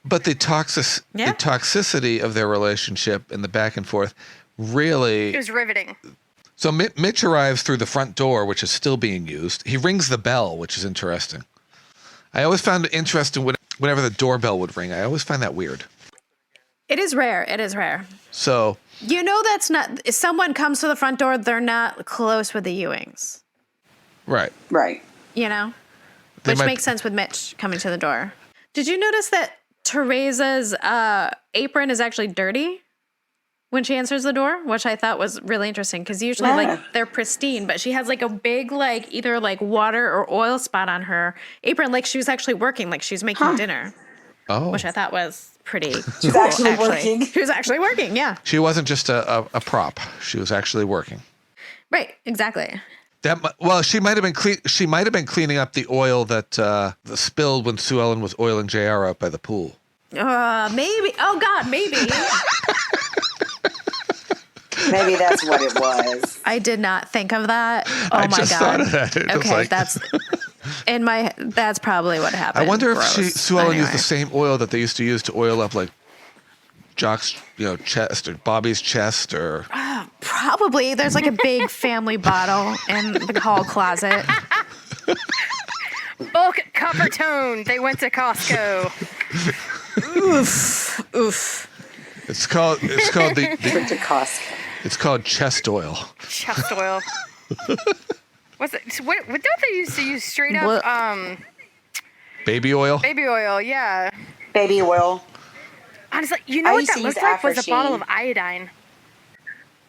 But the toxicity of their relationship and the back and forth really... It was riveting. So Mitch arrives through the front door, which is still being used. He rings the bell, which is interesting. I always found it interesting whenever the doorbell would ring. I always find that weird. It is rare. It is rare. So... You know that's not... If someone comes to the front door, they're not close with the Ewings. Right. Right. You know? Which makes sense with Mitch coming to the door. Did you notice that Teresa's apron is actually dirty when she answers the door? Which I thought was really interesting, because usually like they're pristine, but she has like a big like either like water or oil spot on her apron, like she was actually working, like she was making dinner. Oh. Which I thought was pretty cool, She was actually working. She was actually working, yeah. She wasn't just a prop. She was actually working. Right, exactly. She might have been cleaning up the oil that spilled when Sue Ellen was oiling JR out by the pool. Maybe. Oh God, maybe. Maybe that's what it was. I did not think of that. Oh I my just God. thought of that. Okay, that's probably what happened. I wonder if Sue Ellen used the same oil that they used to use to oil up like Jock's, chest or Bobby's chest or. Probably. There's like a big family bottle in the hall closet. Bulk copper tone. They went to Costco. Oof. It's called Went to Costco. It's called chest oil. Chest oil. What's it? What don't they used to use straight up? Baby oil. Baby oil, yeah. Baby oil. Honestly, you know what that looked like was a bottle of iodine.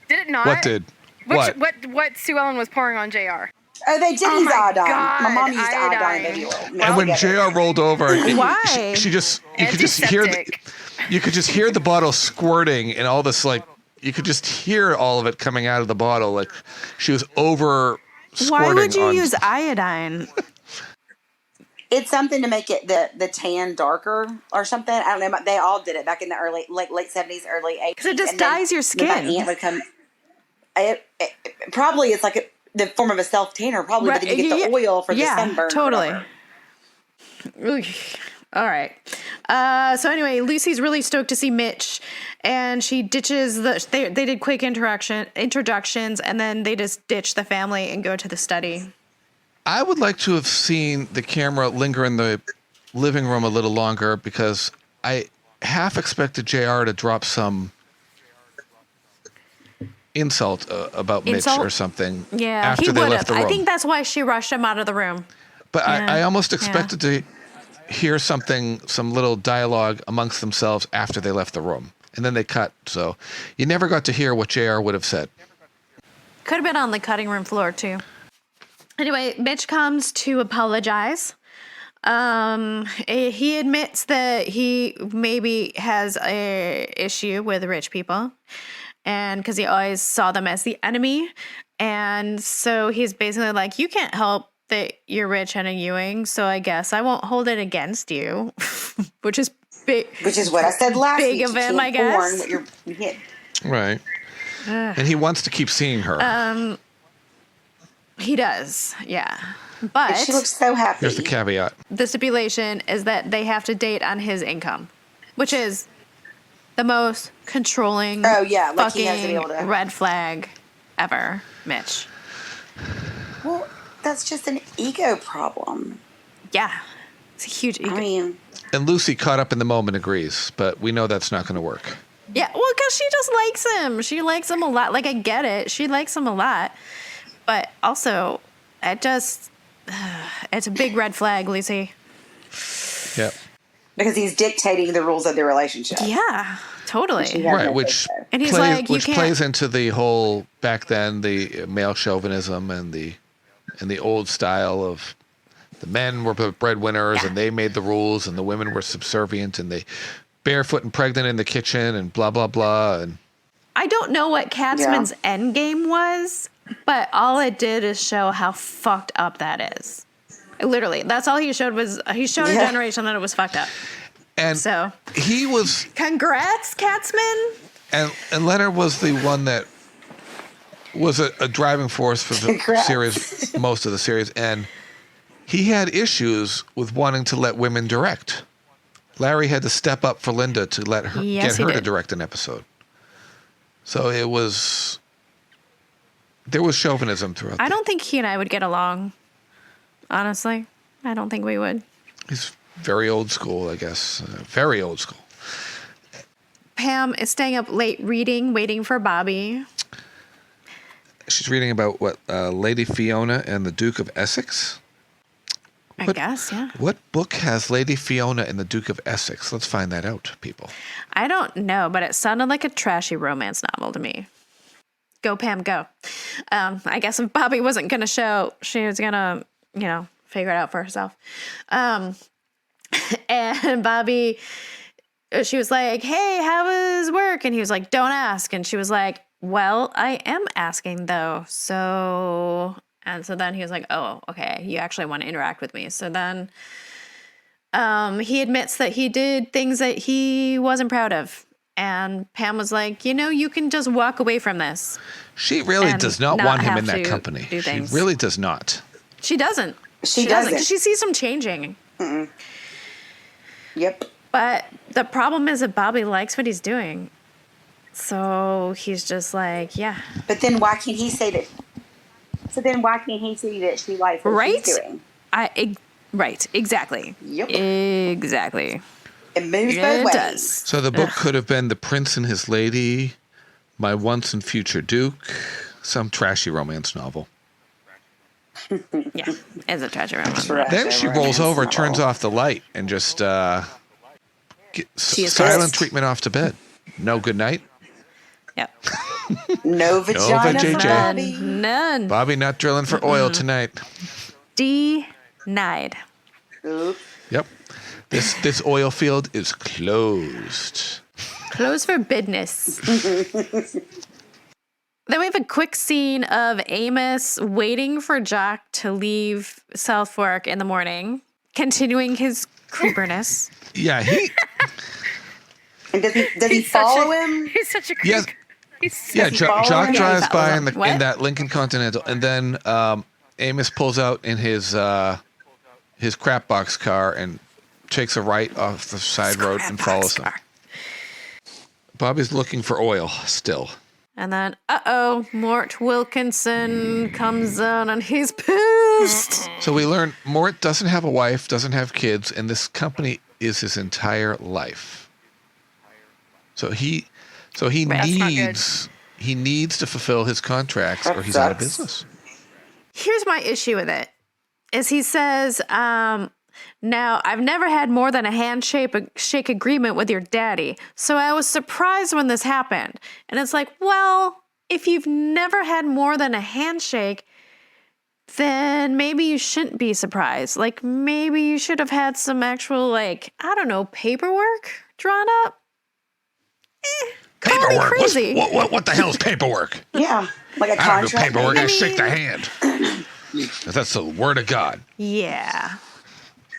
Did it not? What did? What Sue Ellen was pouring on JR. Oh, they did use iodine. God, My mom used iodine baby oil. And when JR rolled over, why? You could just hear the bottle squirting and all this you could just hear all of it coming out of the bottle, like she was over squirting. Why would you use iodine? It's something to make it the tan darker or something. I don't know. They all did it back in the late 70s, early 80s. Because it just dyes your skin. My aunt would come. Probably it's like the form of a self tanner, probably, but then you get the oil for the sunburn. Totally. All right. So anyway, Lucy's really stoked to see Mitch, and she ditches they did quick introductions, and then they just ditch the family and go to the study. I would like to have seen the camera linger in the living room a little longer, because I half expected JR to drop some insult about Mitch or something. Yeah, after they left the room. I think that's why she rushed him out of the room. But I almost expected to hear some little dialogue amongst themselves after they left the room, and then they cut. So you never got to hear what JR would have said. Could have been on the cutting room floor too. Anyway, Mitch comes to apologize. He admits that he maybe has a issue with rich people, and because he always saw them as the enemy, and so he's basically like, you can't help that you're rich and a Ewing, so I guess I won't hold it against you, which is big. Which is what I said last week. Big of him, I guess. Right. And he wants to keep seeing her. He does, yeah. But she looks so happy. Here's the caveat. The stipulation is that they have to date on his income, which is the most controlling fucking red flag ever, Mitch. Well, that's just an ego problem. Yeah. It's a huge ego. I mean... And Lucy, caught up in the moment, agrees, but we know that's not going to work. Yeah, well, because she just likes him. She likes him a lot. Like, I get it. She likes him a lot. But also, it's a big red flag, Lucy. Yep. Because he's dictating the rules of the relationship. Yeah, totally. Right, which And he's plays, like, you which can't- plays into the whole back then the male chauvinism and the old style of the men were the breadwinners and they made the rules and the women were subservient and they barefoot and pregnant in the kitchen and blah blah blah. And I don't know what Katzman's end game was, but all it did is show how fucked up that is. Literally, that's all he showed was he showed a generation that it was fucked up. And so he was. Congrats, Katzman. And Leonard was the one that was a driving force for the series, most of the series, and he had issues with wanting to let women direct. Larry had to step up for Linda to let her get her to direct an episode. So there was chauvinism throughout. I don't think he and I would get along. Honestly, I don't think we would. He's very old school, I guess. Very old school. Pam is staying up late reading, waiting for Bobby. She's reading about what Lady Fiona and the Duke of Essex. I guess, yeah. What book has Lady Fiona and the Duke of Essex? Let's find that out, people. I don't know, but it sounded like a trashy romance novel to me. Go, Pam, go. I guess if Bobby wasn't going to show, she was going to, figure it out for herself. And Bobby, she was like, hey, how was work? And he was like, don't ask. And she was like, well, I am asking, though. And so then he was like, oh, okay, you actually want to interact with me. So then he admits that he did things that he wasn't proud of. And Pam was like, you can just walk away from this. She really does not want him in that company. She really does not. She doesn't. She doesn't. 'Cause she sees him changing. Mm-mm. Yep. But the problem is that Bobby likes what he's doing. So he's just like, yeah. But then why can't he say that? So then why can't he see that she likes what she's doing? Right, exactly. Yep. Exactly. It moves both ways. Does. So the book could have been The Prince and His Lady, My Once and Future Duke, some trashy romance novel. Yeah, it's a trashy romance. Then she rolls over, turns off the light, and just silent treatment off to bed. No good night. Yep. No vagina JJ. for Bobby. None. Bobby not drilling for oil tonight. Denied. Oops. Yep. This oil field is closed. Closed for business. Then we have a quick scene of Amos waiting for Jock to leave South Fork in the morning, continuing his creeperness. Yeah, he. And does he follow him? He's such a creep. Yes. Yeah, Jock drives by in that Lincoln Continental, and then Amos pulls out in his crap box car and takes a right off the side road and follows him. Bobby's looking for oil still. And then, Mort Wilkinson comes in and he's pissed. So we learn Mort doesn't have a wife, doesn't have kids, and this company is his entire life. So he needs to fulfill his contracts or he's out of business. Here's my issue with it. Is he says, now, I've never had more than a handshake agreement with your daddy, so I was surprised when this happened. And it's like, well, if you've never had more than a handshake, then maybe you shouldn't be surprised. Like, maybe you should have had some actual, paperwork drawn up. Paperwork? Crazy. What the hell is paperwork? Yeah, like a contract. I don't do paperwork. I shake the hand. That's the word of God. Yeah.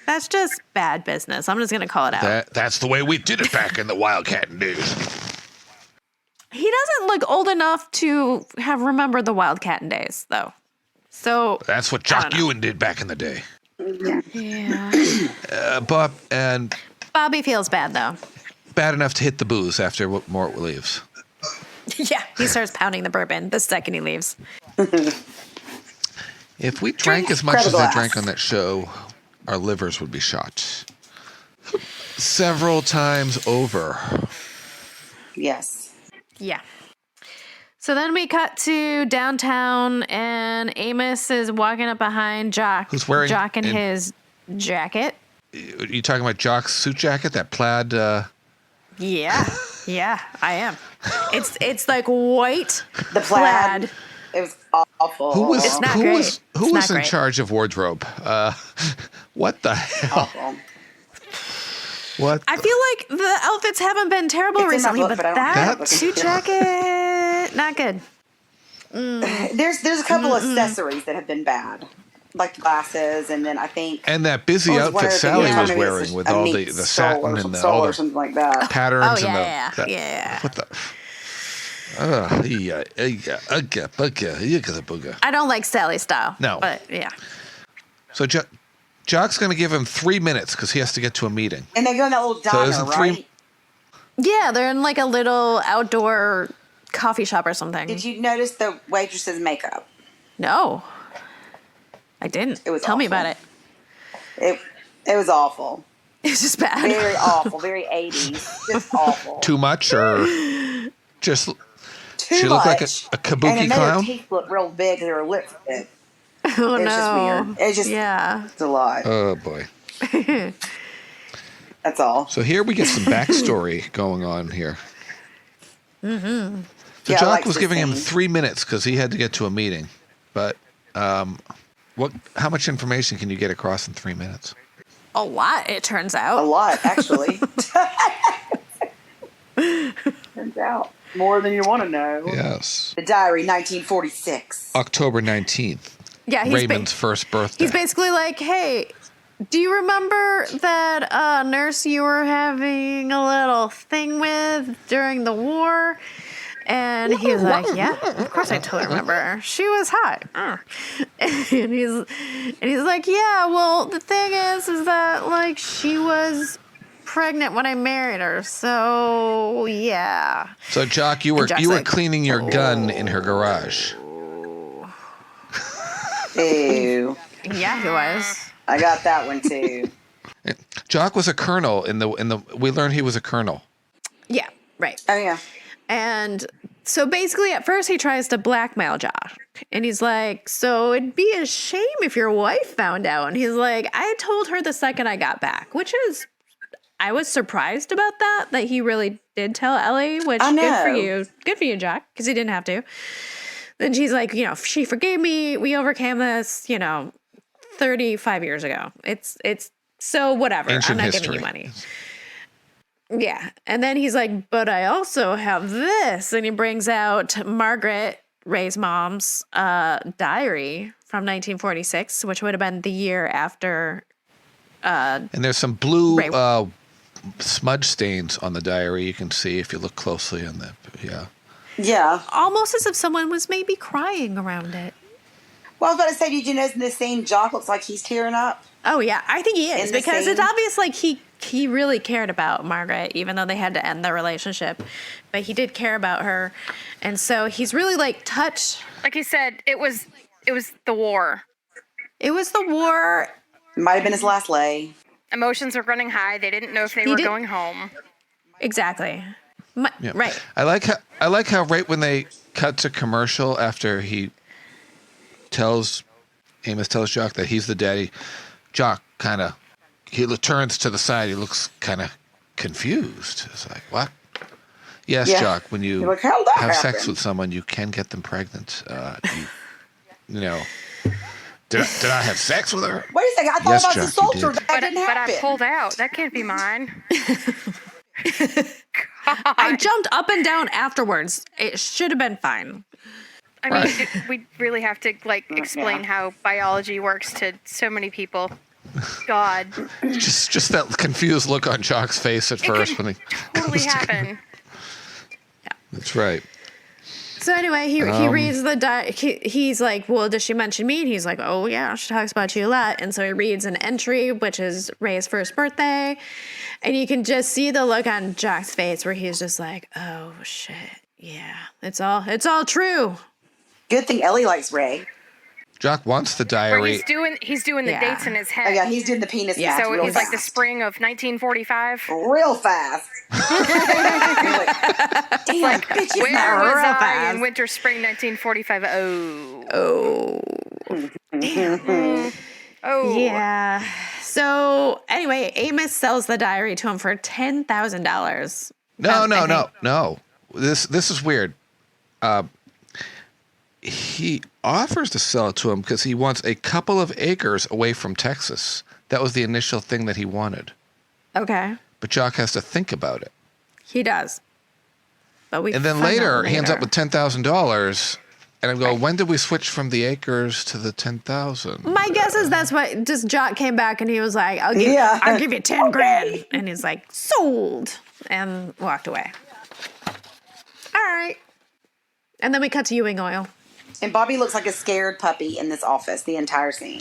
That's just bad business. I'm just going to call it out. That's the way we did it back in the Wildcat days. He doesn't look old enough to have remembered the Wildcat days, though. So that's what Jock Ewan did back in the day. Yeah. Bobby feels bad, though. Bad enough to hit the booze after Mort leaves. Yeah, he starts pounding the bourbon the second he leaves. If we drank as much as they drank on that show, our livers would be shot. Several times over. Yes. Yeah. So then we cut to downtown, and Amos is walking up behind Jock. Who's wearing Jock in his jacket. You talking about Jock's suit jacket, that plaid? Yeah, I am. It's like white The plaid. It was awful. Who was It's not who great. was who It's was not in great. charge of wardrobe? What the hell? Awful. What? I feel like the outfits haven't been terrible It's in my recently, book, but but I don't have that it. suit jacket, not good. There's a couple accessories that have been bad, like the glasses, and then I think And that busy what was one outfit other thing? Sally Yeah, was maybe it's wearing a- with a all meat the sole satin or and sole all or the something like that. patterns Oh, and yeah, the yeah. what the. Booga. I don't like Sally style. No. But yeah. So Jock's going to give him 3 minutes because he has to get to a meeting. And they go in that little So diner, isn't right? Yeah, they're in like a little outdoor coffee shop or something. Did you notice the waitress's makeup? No. I didn't. It was Tell me awful. about it. It was awful. It's just bad. Very awful. Very 80s. Just awful. Too much or just Too she much. looked like a And kabuki it made clown? her teeth look real big and her lips big. Oh It was no. just weird. It just Yeah. it's a lot. Oh boy. That's all. So here we get some backstory going on here. Mm-hmm. So Yeah, I Jock like was this giving him scene. 3 minutes because he had to get to a meeting. But how much information can you get across in 3 minutes? A lot, it turns A out. lot, actually. Turns out. More than you want to know. Yes. The Diary, 1946. October 19th. Yeah, Raymond's first birthday. he's basically like, hey, do you remember that nurse you were having a little thing with during the war? And he was like, yeah, of course I totally remember her. She was hot. And he's like, yeah, well, the thing is that, like, she was pregnant when I married her. So, yeah. So Jock, you were Jock's you were like, cleaning your gun in her garage. Ew. Yeah, he was. I got that one too. Jock was a colonel in the we learned he was a colonel. Yeah, right. Oh, yeah. And so basically, at first, he tries to blackmail Jock. And he's like, so it'd be a shame if your wife found out. And he's like, I told her the second I got back, which is, I was surprised about that he really did tell Ellie, which I good for know. you. Good for you, Jock, because he didn't have to. Then she's like, she forgave me. We overcame this, 35 years ago. It's so whatever. Ancient I'm not history. giving you money. Yeah. And then he's like, but I also have this. And he brings out Margaret, Ray's mom's diary from 1946, which would have been the year after. And there's some blue Right. smudge stains on the diary you can see if you look closely on that. Yeah. Yeah. Almost as if someone was maybe crying around it. Well, I was about to say, did you notice in this scene, Jock looks like he's tearing up? Oh, yeah. I think he is. In the Because it's scene? obvious like he really cared about Margaret, even though they had to end their relationship. But he did care about her. And so he's really like touched. Like he said, it was the war. It was the war. Might have been his last lay. Emotions were running high. They didn't know if they were did- going home. Exactly. Yeah. Right. I like how right when they cut to commercial after Amos tells Jock that he's the daddy, Jock he turns to the side. He looks kind of confused. It's like, what? Yes, Yeah. Jock. When you You're like, how'd that have sex happen? with someone, you can get them pregnant. Did I have sex with her? Wait a second. I thought Yes, about Jock, the soldier. you did. That But didn't I happen. pulled out. That can't be mine. I jumped up and down afterwards. It should have been fine. I mean, we really have to explain how biology works to so many people. God, Just that confused look on Jock's face at first when he totally happen. That's right. So anyway, he reads the diary. He's like, well, does she mention me? And he's like, oh, yeah, she talks about you a lot. And so he reads an entry, which is Ray's first birthday. And you can just see the look on Jock's face where he's just like, oh, shit. Yeah, it's all true. Good thing Ellie likes Ray. Jock wants the Where diary. he's doing the Yeah. dates in his Oh, head. yeah, he's doing the penis math So real it's like the fast. spring of 1945. Real fast. You're like, damn, bitch, you Where know was real I fast. in winter, spring 1945? Oh. Oh. Oh. Yeah. So anyway, Amos sells the diary to him for $10,000. No. This is weird. He offers to sell it to him because he wants a couple of acres away from Texas. That was the initial thing that he wanted. Okay. But Jock has to think about it. He does. But we and then later, he ends up with $10,000. And I'm going, when did we switch from the acres to the 10,000? My guess is that's what just Jock came back and he was like, I'll give you 10 grand. And he's like, sold. And walked away. All right. And then we cut to Ewing Oil. And Bobby looks like a scared puppy in this office the entire scene.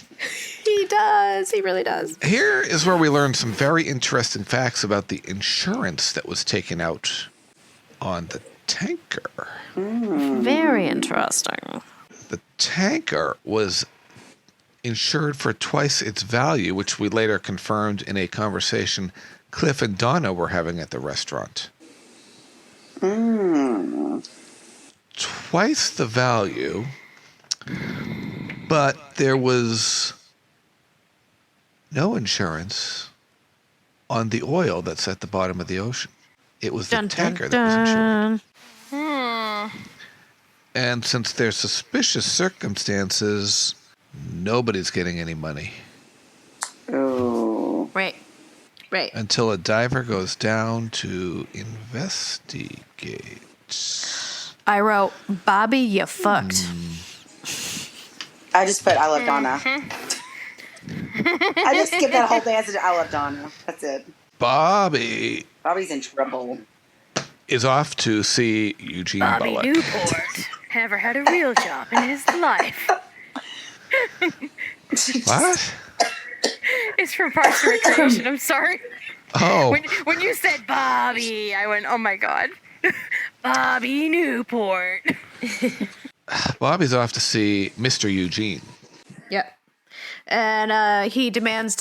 He does. He really does. Here is where we learn some very interesting facts about the insurance that was taken out on the tanker. Very interesting. The tanker was insured for twice its value, which we later confirmed in a conversation Cliff and Donna were having at the restaurant. Twice the value, but there was no insurance on the oil that's at the bottom of the ocean. It was the tanker that was insured. And since there's suspicious circumstances, nobody's getting any money. Oh. Right. Until a diver goes down to investigate. I wrote, Bobby, you fucked. I just put, I love Donna. I just skipped that whole thing. I said, I love Donna. That's it. Bobby's in trouble. Is off to see Eugene Bobby Bullock. Newport never had a real job in his life. What? It's from Parks and Recreation. I'm sorry. Oh. When you said Bobby, I went, oh my God. Bobby Newport. Bobby's off to see Mr. Eugene. Yep. And Bobby demands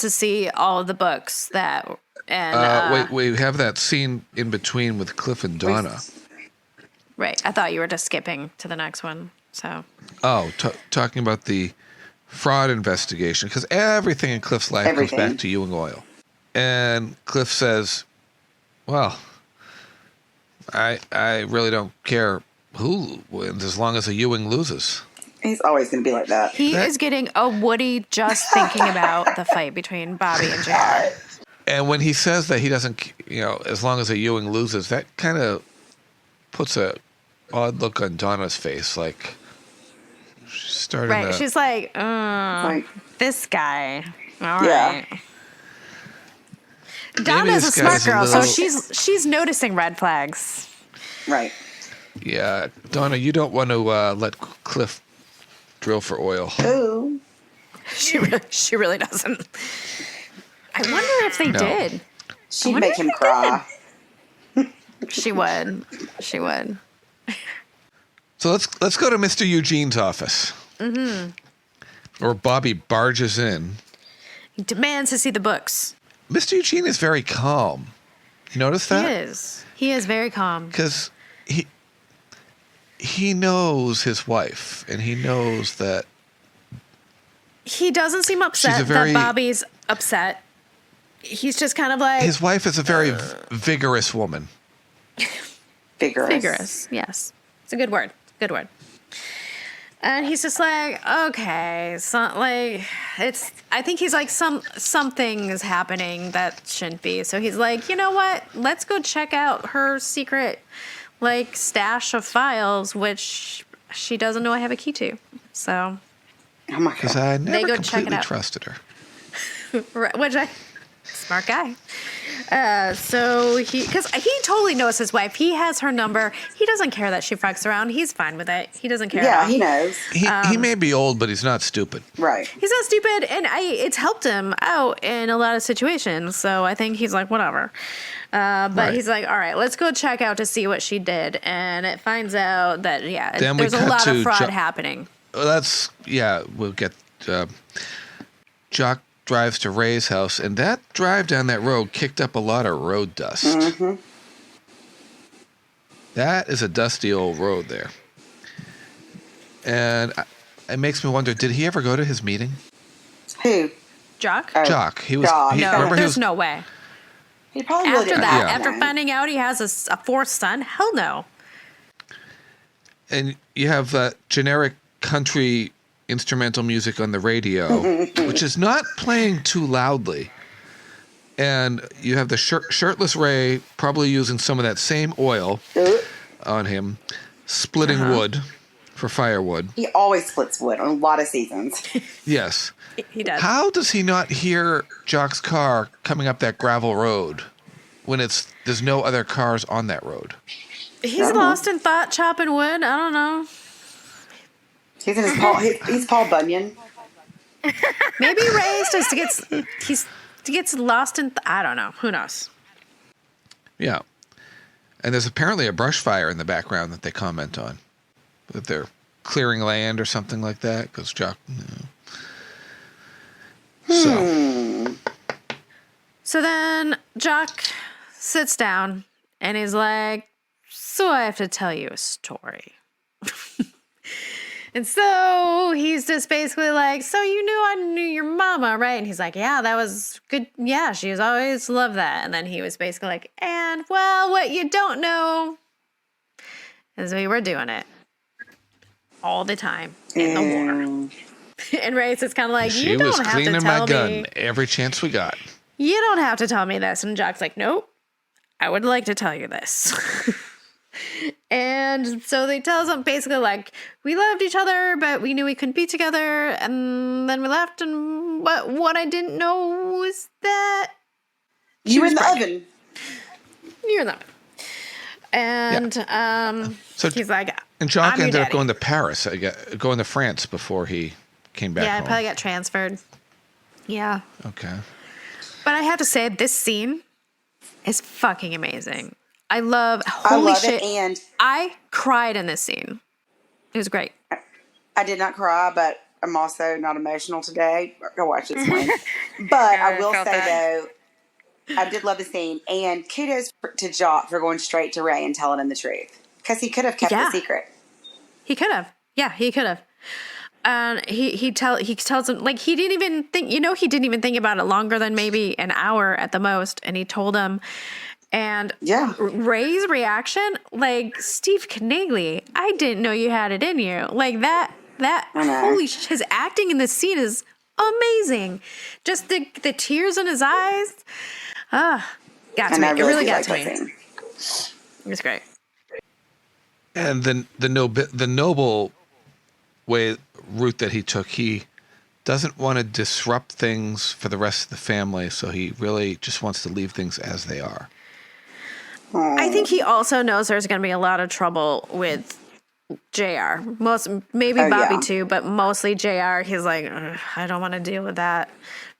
to see all of the books that, and wait, we have that scene in between with Cliff and Donna. Right. I thought you were just skipping to the next one. So. Oh, talking about the fraud investigation, because everything in Cliff's life comes back to Ewing Oil. And Cliff says, well, I really don't care who wins as long as a Ewing loses. He's always going to be like that. He is getting a Woody just thinking about the fight between Bobby and JR. And when he says that he doesn't, as long as a Ewing loses, that kind of puts a odd look on Donna's face, like she's starting right. She's like, this guy. All right. Donna's a smart girl, so she's noticing red flags. Right. Yeah, Donna, you don't want to let Cliff drill for oil. Ooh. She really doesn't. I wonder if they did. She'd make him cry. She would. She would. So let's go to Mr. Eugene's office. Mm-hmm. Or Bobby barges in. He demands to see the books. Mr. Eugene is very calm. You notice that? He is. He is very calm. Because he knows his wife, and he knows that he doesn't seem upset that Bobby's upset. He's just kind of like... His wife is a very vigorous woman. Vigorous, yes. It's a good word. Good word. And he's just like, okay, so like I think he's like something is happening that shouldn't be. So he's like, you know what? Let's go check out her secret like stash of files, which she doesn't know I have a key to. So oh my God. Because I never completely trusted her. Smart guy. So because he totally knows his wife. He has her number. He doesn't care that she fucks around. He's fine with it. He doesn't care. Yeah, he knows. He may be old, but he's not stupid. Right. He's not stupid, and it's helped him out in a lot of situations. So I think he's like, whatever. But he's like, all right, let's go check out to see what she did. And it finds out that, there's a lot of fraud happening. We'll get Jock drives to Ray's house, and that drive down that road kicked up a lot of road dust. Mm-hmm. That is a dusty old road there. And it makes me wonder, did he ever go to his meeting? Who? Jock? Jock. He was. Jock. He, No, remember he there's was, no way. He probably really After didn't that, like after him. finding out he has a fourth son, hell no. and you have generic country instrumental music on the radio, which is not playing too loudly. And you have the shirtless Ray probably using some of that same oil on him, splitting wood for firewood. He always splits wood on a lot of seasons. Yes. He does. How does he not hear Jock's car coming up that gravel road when there's no other cars on that road? He's lost in thought chopping wood. I don't know. He's in his he's Paul Bunyan. Maybe Ray just gets lost in. I don't know. Who knows? Yeah. And there's apparently a brush fire in the background that they comment on. That they're clearing land or something like that. Because Jock. So then Jock sits down and he's like, "So I have to tell you a story." And so he's just basically like, "So you knew I knew your mama, right?" And he's like, "Yeah, that was good. Yeah, she was always loved that." And then he was basically like, "And well, what you don't know is we were doing it all the time in the war." And Ray's just kind of like, She "You was don't have to cleaning tell my gun me. every chance we got. You don't have to tell me this." And Jock's like, "Nope, I would like to tell you this." And so they tell them basically like, we loved each other, but we knew we couldn't be together. And then we left. And what I didn't know was that You were in the oven. you're in the oven. And So he's like, And Jock "I'm your ended up daddy." going to Paris, going to France before he came back Yeah, I home. probably got transferred. Yeah. Okay. But I have to say, this scene is fucking amazing. I love, I holy love shit. it, and I cried in this scene. It was great. I did not cry, but I'm also not emotional today. Go watch this one. But Yeah, I will felt say, that. though, I did love the scene, and kudos to Jock for going straight to Ray and telling him the truth. Because he could have kept Yeah. the secret. He could have. Yeah, he could have. And he tells him, like, he didn't even think, he didn't even think about it longer than maybe an hour at the most. And he told him, and Yeah. Ray's reaction, like, Steve Knaggley, I didn't know you had it in you. Like, that I know. holy his acting in this scene is amazing. Just the tears in his eyes. Got to And me. I It really do got like to that me. scene. It was great. And then the noble route that he took, he doesn't want to disrupt things for the rest of the family, so he really just wants to leave things as they are. I think he also knows there's going to be a lot of trouble with JR. Maybe Oh, Bobby yeah. too, but mostly JR. He's like, "Ugh, I don't want to deal with that,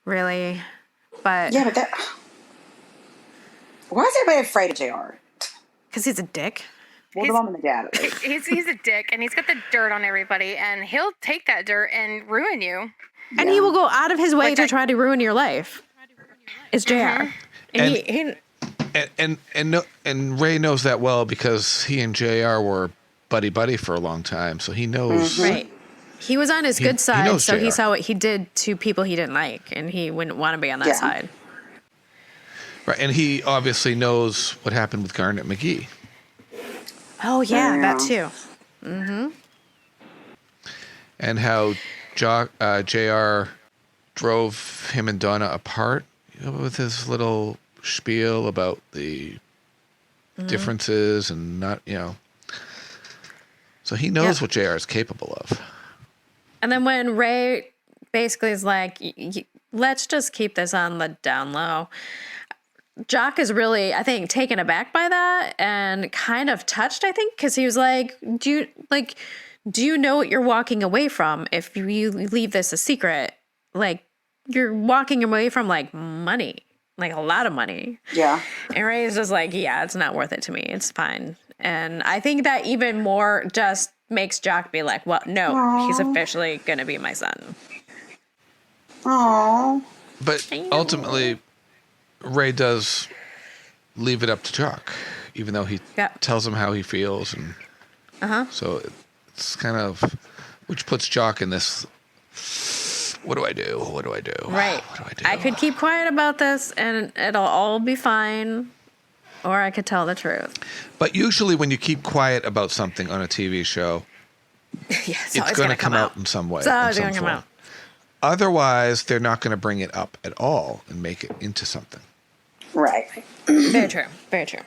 really." But Yeah, but that. Why is everybody afraid of JR? because he's a dick. Well, the mom and the dad. At least. He's a dick, and he's got the dirt on everybody, and he'll take that dirt and ruin you. And he will go out of his way Like to that- try to ruin your life. It's JR. And And Ray knows that well because he and JR were buddy for a long time, so he knows. right. He was on his He- good he side, knows so he JR. saw what he did to people he didn't like, and he wouldn't want to be on that Yeah. side. Right, and he obviously knows what happened with Garnet McGee. Oh, yeah, Yeah. that too. And how JR drove him and Donna apart, with his little spiel about the differences and not, So he knows Yeah. what JR is capable of. And then when Ray basically is like, let's just keep this on the down low, Jock is really, I think, taken aback by that and kind of touched, I think, because he was like, do you know what you're walking away from if you leave this a secret? Like, you're walking away from, like, money, like a lot of money. Yeah. And Ray is just like, yeah, it's not worth it to me. It's fine. And I think that even more just makes Jock be like, well, no, he's officially going to be my son. Aww. But ultimately, Ray does leave it up to Jock, even though he Yeah. tells him how he feels. And so it's kind of, which puts Jock in this What do I do? What do I do? Right. What do I do? I could keep quiet about this and it'll all be fine, or I could tell the truth. But usually when you keep quiet about something on a TV show, Yes, it's going to come out in some way. It's always in going some to come form. out. Otherwise, they're not going to bring it up at all and make it into something. Right. Very true. Very true.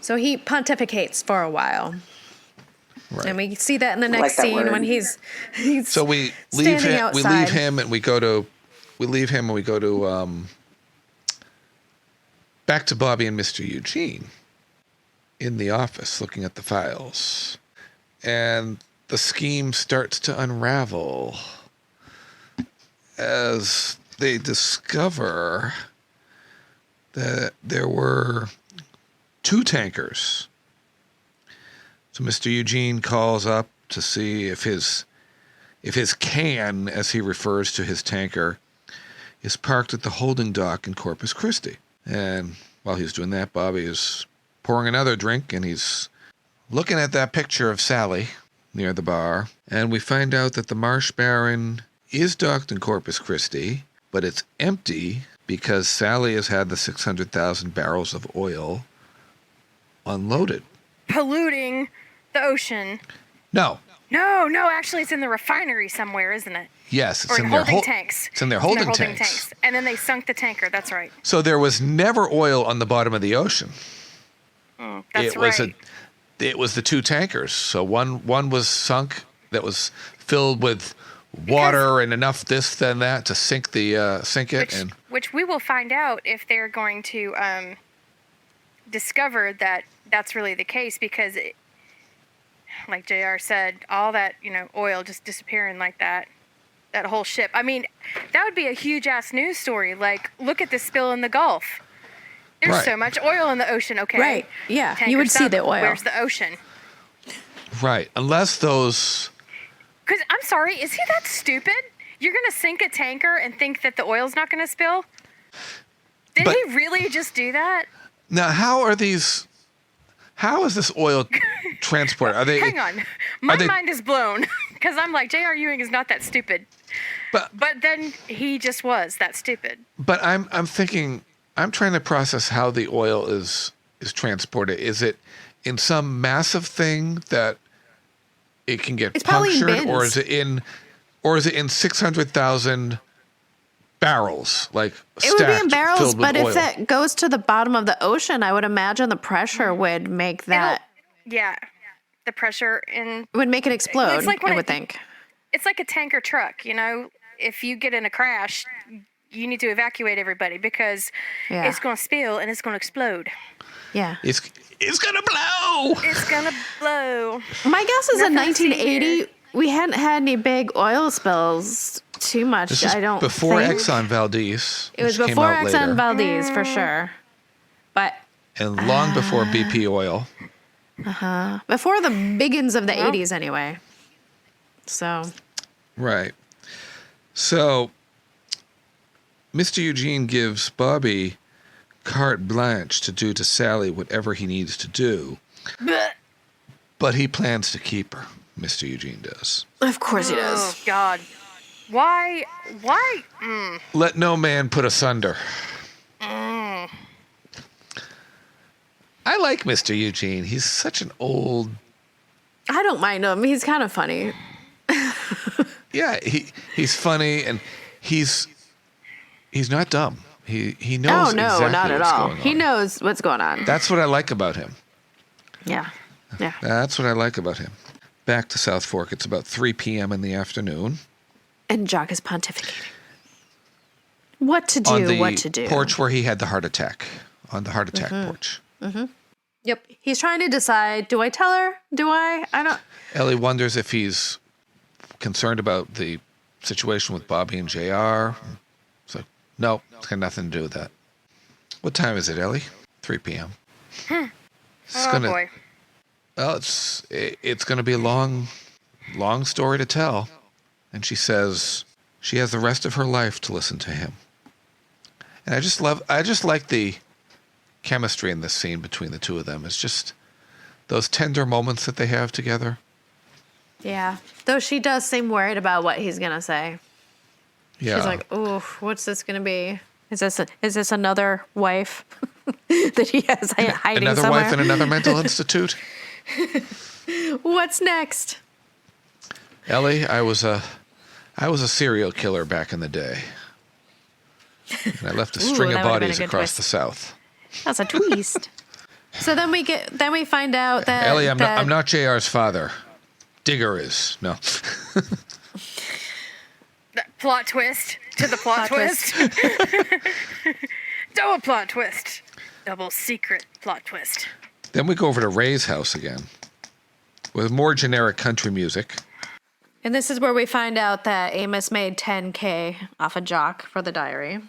So he pontificates for a while. Right. And we see that in the like next that scene word. when he's So we leave standing him. We outside. leave him, and we go to back to Bobby and Mr. Eugene in the office, looking at the files, and the scheme starts to unravel as they discover that there were 2 tankers. So Mr. Eugene calls up to see if his can, as he refers to his tanker, is parked at the holding dock in Corpus Christi. And while he's doing that, Bobby is pouring another drink, and he's looking at that picture of Sally near the bar. And we find out that the Marsh Baron is docked in Corpus Christi, but it's empty because Sally has had the 600,000 barrels of oil unloaded. Polluting the ocean. No. No, actually, it's in the refinery somewhere, isn't it? Yes, it's Or in in their holding tanks. It's in their holding tanks. And then they sunk the tanker. That's right. So there was never oil on the bottom of the ocean. That's it was right. It was the 2 tankers. So one was sunk that was filled with water and enough this then that to sink it. Which we will find out if they're going to discover that that's really the case, because like JR said, all that, oil just disappearing like that whole ship. I mean, that would be a huge ass news story. Like, look at the spill in the Gulf. There's Right. so much oil in the ocean. Okay. Right. Yeah. Tanker You would see sunk. the oil. Where's the ocean? Right. Unless those... Because, I'm sorry, is he that stupid? You're going to sink a tanker and think that the oil's not going to spill? Did But- he really just do that? Now, how is this oil transported? Are they... Hang on. My they- mind is blown. Because I'm like, J.R. Ewing is not that stupid. But then he just was that stupid. But I'm thinking, I'm trying to process how the oil is transported. Is it in some massive thing that it can get It's probably in punctured, or bins. is it in 600,000 barrels, like It would be in stacked, barrels, filled with but if oil? that goes to the bottom of the ocean, I would imagine the pressure would make that Yeah. The pressure in... would make it explode. It's like when I would think. It's like a tanker truck, If you get in a crash, you need to evacuate everybody because Yeah. it's going to spill and it's going to explode. Yeah. It's gonna blow. It's going to blow. My guess is in Nothing to see 1980, here. we hadn't had any big oil spills too much. This is I don't before think. Exxon Valdez. It was which came before out Exxon later, Valdez for sure. But and long before BP oil. before the biggins of the 80s anyway. So, Right. So, Mr. Eugene gives Bobby carte blanche to do to Sally whatever he needs to do. But he plans to keep her, Mr. Eugene does. of course he does. Oh, God. Why? Let no man put asunder. I like Mr. Eugene. He's such an old... I don't mind him. He's kind of funny. Yeah, he's funny, and he's not dumb. He Oh, knows no, exactly not at what's all. going He on. knows what's going on. That's what I like about him. Yeah. Yeah. That's what I like about him. Back to South Fork. It's about 3 p.m. in the afternoon. And Jock is pontificating. What to On do, the what to do. porch where he had the heart attack. On the heart attack porch. Yep. He's trying to decide, do I tell her? Do I? I don't. Ellie wonders if he's concerned about the situation with Bobby and JR. It's like, no, it's got nothing to do with that. What time is it, Ellie? 3 p.m. It's Oh, gonna, boy. Well, it's going to be a long story to tell. And she says she has the rest of her life to listen to him. And I just like the chemistry in this scene between the two of them. It's just those tender moments that they have together. Yeah. Though she does seem worried about what he's going to say. Yeah. She's like, "Ooh, what's this going to be? Is this another wife that he has hiding another somewhere? wife in another mental institute? What's next?" Ellie, I was a serial killer back in the day. And I left a string of that would've been a bodies good across twist. the South. That's a twist. So then we find out that Ellie, I'm not JR's father. Digger is. No. That plot twist to the plot twist. Double plot twist. Double secret plot twist. Then we go over to Ray's house again with more generic country music. And this is where we find out that Amos made $10K off a Jock for the diary.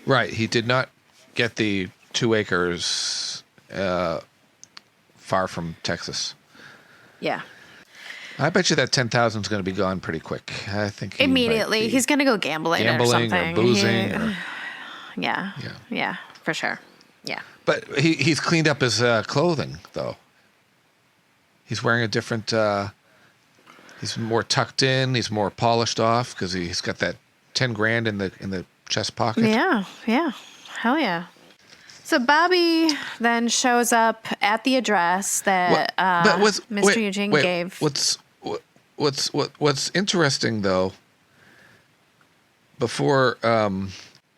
Right. He did not get the 2 acres far from Texas. Yeah. I bet you that 10,000 is going to be gone pretty quick. I think he Immediately. might be He's going to go gambling or something. or boozing. Yeah, for sure. Yeah. But he's cleaned up his clothing, though. He's wearing a different... he's more tucked in. He's more polished off because he's got that 10 grand in the chest pocket. Yeah. Hell yeah. So Bobby then shows up at the address that Mr. Eugene gave. What's interesting though, before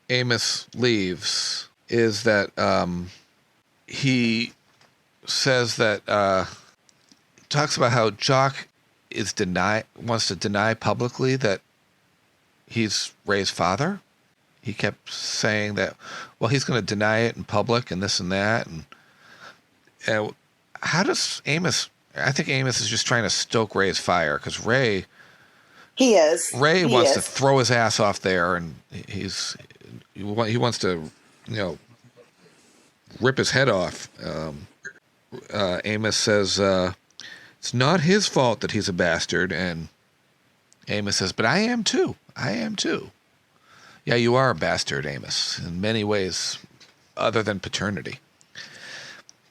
Amos leaves, is that he says that talks about how Jock wants to deny publicly that he's Ray's father. He kept saying that, well, he's going to deny it in public and this and that. And how does Amos... I think Amos is just trying to stoke Ray's fire because Ray... He is. Ray wants to throw his ass off there, and he wants to, rip his head off. Amos says it's not his fault that he's a bastard, and Amos says, but I am too. Yeah, you are a bastard, Amos, in many ways other than paternity.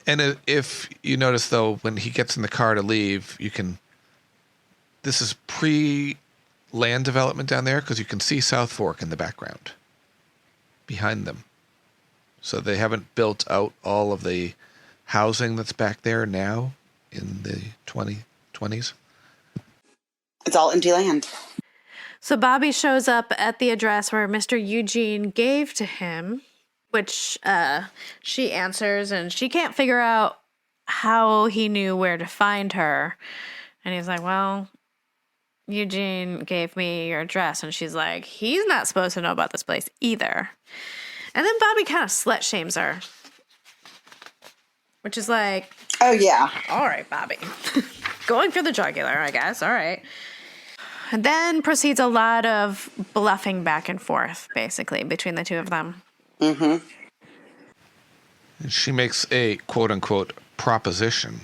And if you notice, though, when he gets in the car to leave, this is pre-land development down there because you can see South Fork in the background behind them. So they haven't built out all of the housing that's back there now in the 2020s. It's all empty land. So Bobby shows up at the address where Mr. Eugene gave to him, which she answers, and she can't figure out how he knew where to find her. And he's like, well, Eugene gave me your address. And she's like, he's not supposed to know about this place either. And then Bobby kind of slut shames her, which is like, oh, yeah. All right, Bobby. Going for the jugular, I guess. All right. And then proceeds a lot of bluffing back and forth, basically, between the two of them. Mm-hmm. She makes a quote-unquote proposition.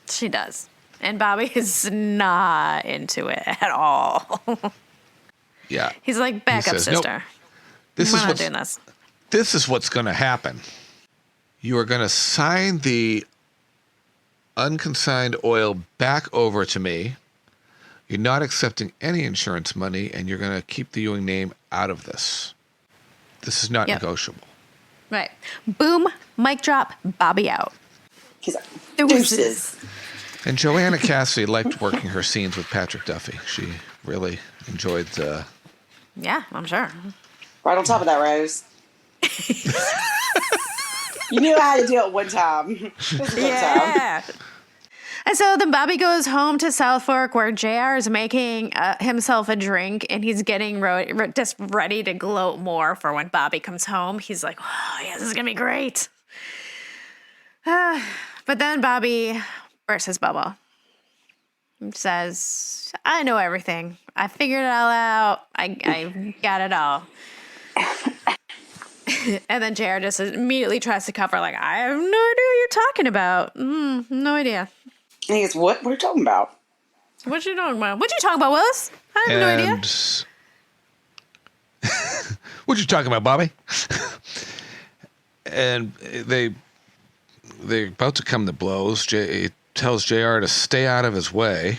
She does. And Bobby is not into it at all. Yeah. He's like, back up, says, sister. Nope. We're not doing this. This is what's going to happen. You are going to sign the unconsigned oil back over to me. You're not accepting any insurance money, and you're going to keep the Ewing name out of this. This is not negotiable. Right. Boom, mic drop, Bobby out. He's like, deuces. And Joanna Cassidy liked working her scenes with Patrick Duffy. She really enjoyed... Yeah, I'm sure. Right on top of that, Rose. You knew I had to do it one time. Yeah. And so then Bobby goes home to South Fork where JR is making himself a drink, and he's getting just ready to gloat more for when Bobby comes home. He's like, oh, yeah, this is going to be great. But then Bobby bursts his bubble. He says, I know everything. I figured it all out. I got it all. And then JR just immediately tries to cover, like, I have no idea what you're talking about. No idea. And he goes, what? What are you talking about? What you talking about? What you talking about, Willis? I have no idea. What you talking about, Bobby? And they're about to come to blows. He tells JR to stay out of his way.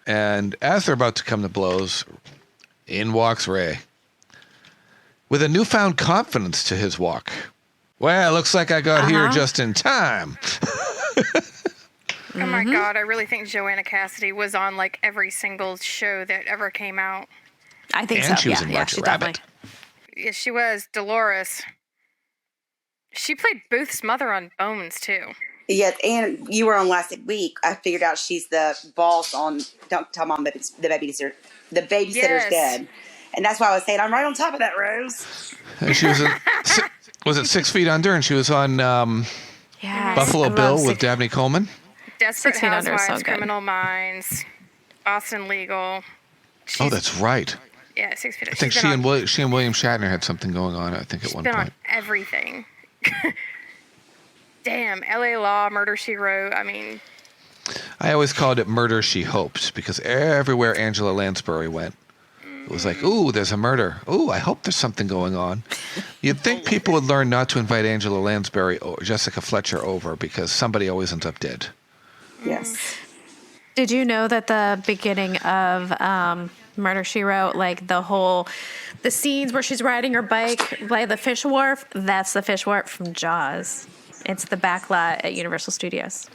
And as they're about to come to blows, in walks Ray with a newfound confidence to his walk. Well, looks like I got here just in time. Oh my God, I really think Joanna Cassidy was on like every single show that ever came out. I think And so. she was Yeah, in yeah, Roger she Rabbit. definitely. Yeah, she was. Dolores. She played Booth's mother on Bones, too. Yes, and you were on last week. I figured out she's the boss on Don't Tell Mom the Babysitter. The Babysitter's Yes. Dead. And that's why I was saying I'm right on top of that, Rose. And she was was it 6 Feet Under? And she was on Yes, Buffalo I love Bill with Six- Dabney Coleman. Desperate 6 Feet Under is so Housewives, good. Criminal Minds, Austin Legal. Oh, that's right. Yeah, 6 Feet Under. I think she and William Shatner had something going on, I think, at one been point. on everything. Damn, L.A. Law, Murder, She Wrote. I mean, I always called it Murder, She Hoped, because everywhere Angela Lansbury went, it was like, ooh, there's a murder. Ooh, I hope there's something going on. You'd think people would learn not to invite Angela Lansbury or Jessica Fletcher over because somebody always ends up dead. Yes. Did you know that the beginning of Murder, She Wrote, like the scenes where she's riding her bike by the fish wharf, that's the fish wharf from Jaws. It's the back lot at Universal Studios.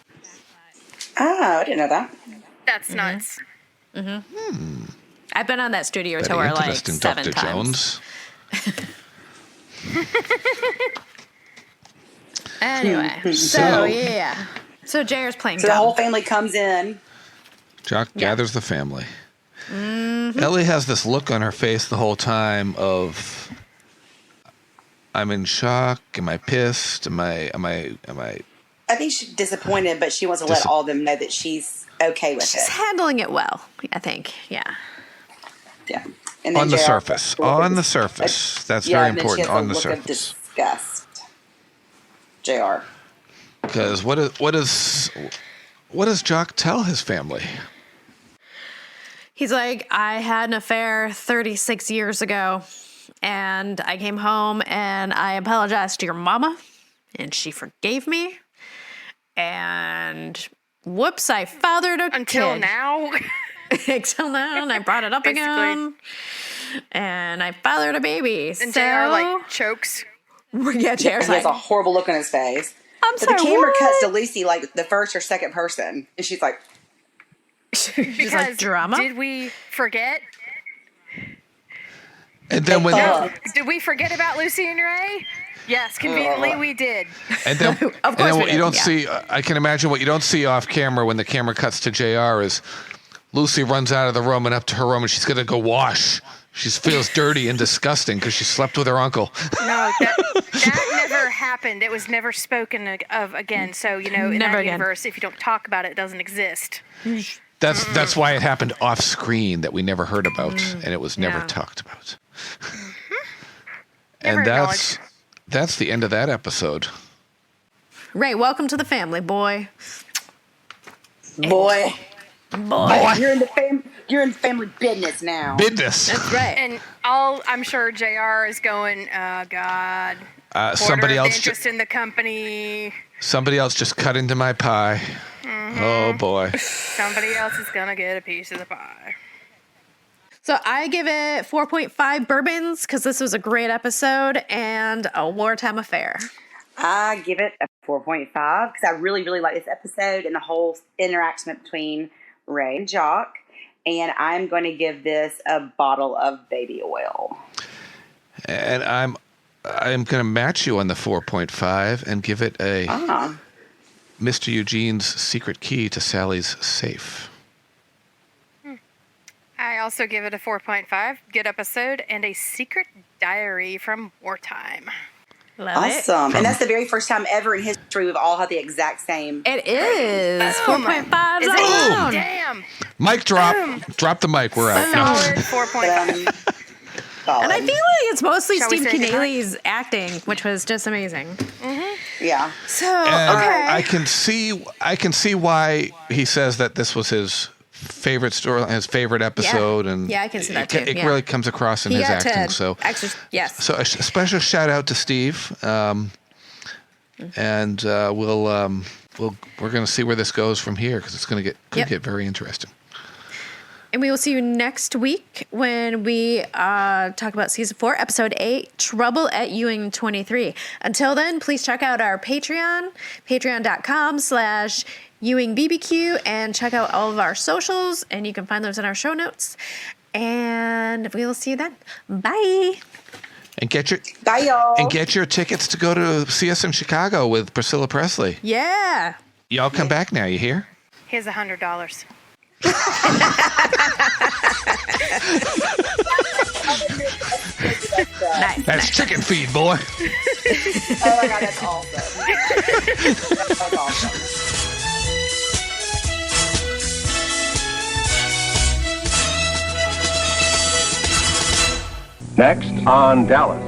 Oh, I didn't know that. that's nuts. I've been on that studio Very tour like interesting, 7 Dr. times. Jones. Anyway, so yeah. So JR's playing So the dumb. whole family comes in. Jock gathers the family. Ellie has this look on her face the whole time of, I'm in shock. Am I pissed? Am I? I think she's disappointed, but she wants to let all of them know that she's okay with She's it. handling it well, I think. Yeah. Yeah. And then On the JR surface. On the surface. That's very and then important. She has On a the look of surface. disgust. JR. Because what does Jock tell his family? He's like, I had an affair 36 years ago, and I came home and I apologized to your mama, and she forgave me. And whoops, I fathered a Until kid. now. Until now, and I brought it up again. And I fathered a baby. And so, JR like chokes. yeah, JR's He has like, a horrible look on his face. I'm But sorry, the camera what? cuts to Lucy like the first or second person, and she's like, She's Because like, drama? did we forget? And then when Did we forget about Lucy and Ray? Yes, conveniently we did. and then, Of and course then we what you did, don't yeah. see, I can imagine what you don't see off camera when the camera cuts to JR is Lucy runs out of the room and up to her room and she's gonna go wash. She feels dirty and disgusting because she slept with her uncle. No, that never happened. It was never spoken of again. So, in Never that again. universe, if you don't talk about it, it doesn't exist. That's why it happened off screen that we never heard about and it was never Yeah. talked about. Never And acknowledged. that's the end of that episode. Ray, welcome to the family, boy. "Boy, Boy. you're in family business now." Business. Right. And I'm sure JR is going, oh, God. Somebody Quarter of else. interest in the company. Somebody else just cut into my pie. Oh boy. Somebody else is going to get a piece of the pie. So I give it 4.5 bourbons because this was a great episode and a wartime affair. I give it a 4.5 because I really, really like this episode and the whole interaction between Ray and Jock. And I'm going to give this a bottle of baby oil. And I'm going to match you on the 4.5 and give it a Mr. Eugene's secret key to Sally's safe. I also give it a 4.5. Good episode and a secret diary from wartime. Love it. Awesome. And that's the very first time ever in history we've all had the exact same. It is. Boom. 4.5 Is is it? down. Damn. Mic drop. Drop the mic. We're out. No. Solid 4.5. Solid. And I feel like it's mostly Shall we Steve say goodnight? Keneally's acting, which was just amazing. Yeah. So, And okay. I can see why he says that this was his favorite story, his favorite episode, and Yeah, I can see that too, It yeah. really comes across in He his got to acting. So yes. So a special shout out to Steve, and we're going to see where this goes from here because it's going to get very interesting. And we will see you next week when we talk about season 4, episode 8, Trouble at Ewing 23. Until then, please check out our Patreon, patreon.com/EwingBBQ, and check out all of our socials, and you can find those in our show notes. And we will see you then. Bye. And get your Bye, y'all. And get your tickets to go to see us in Chicago with Priscilla Presley. Yeah. Y'all come back now, you hear? Here's $100. Nice. That's chicken feed, boy. Oh my God, that's awesome. That's awesome. Next on Dallas.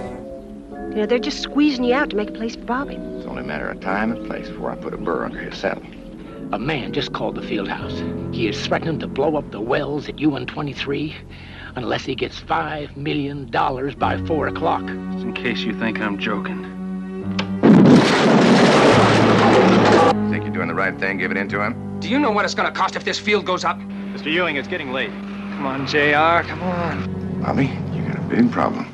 You know, they're just squeezing you out to make a place for Bobby. It's only a matter of time and place before I put a burr under his saddle. A man just called the field house. He is threatening to blow up the wells at UN-23 unless he gets $5 million by 4 o'clock. Just in case you think I'm joking. Think you're doing the right thing, give it in to him? Do you know what it's gonna cost if this field goes up? Mr. Ewing, it's getting late. Come on, JR, come on. Bobby, you got a big problem.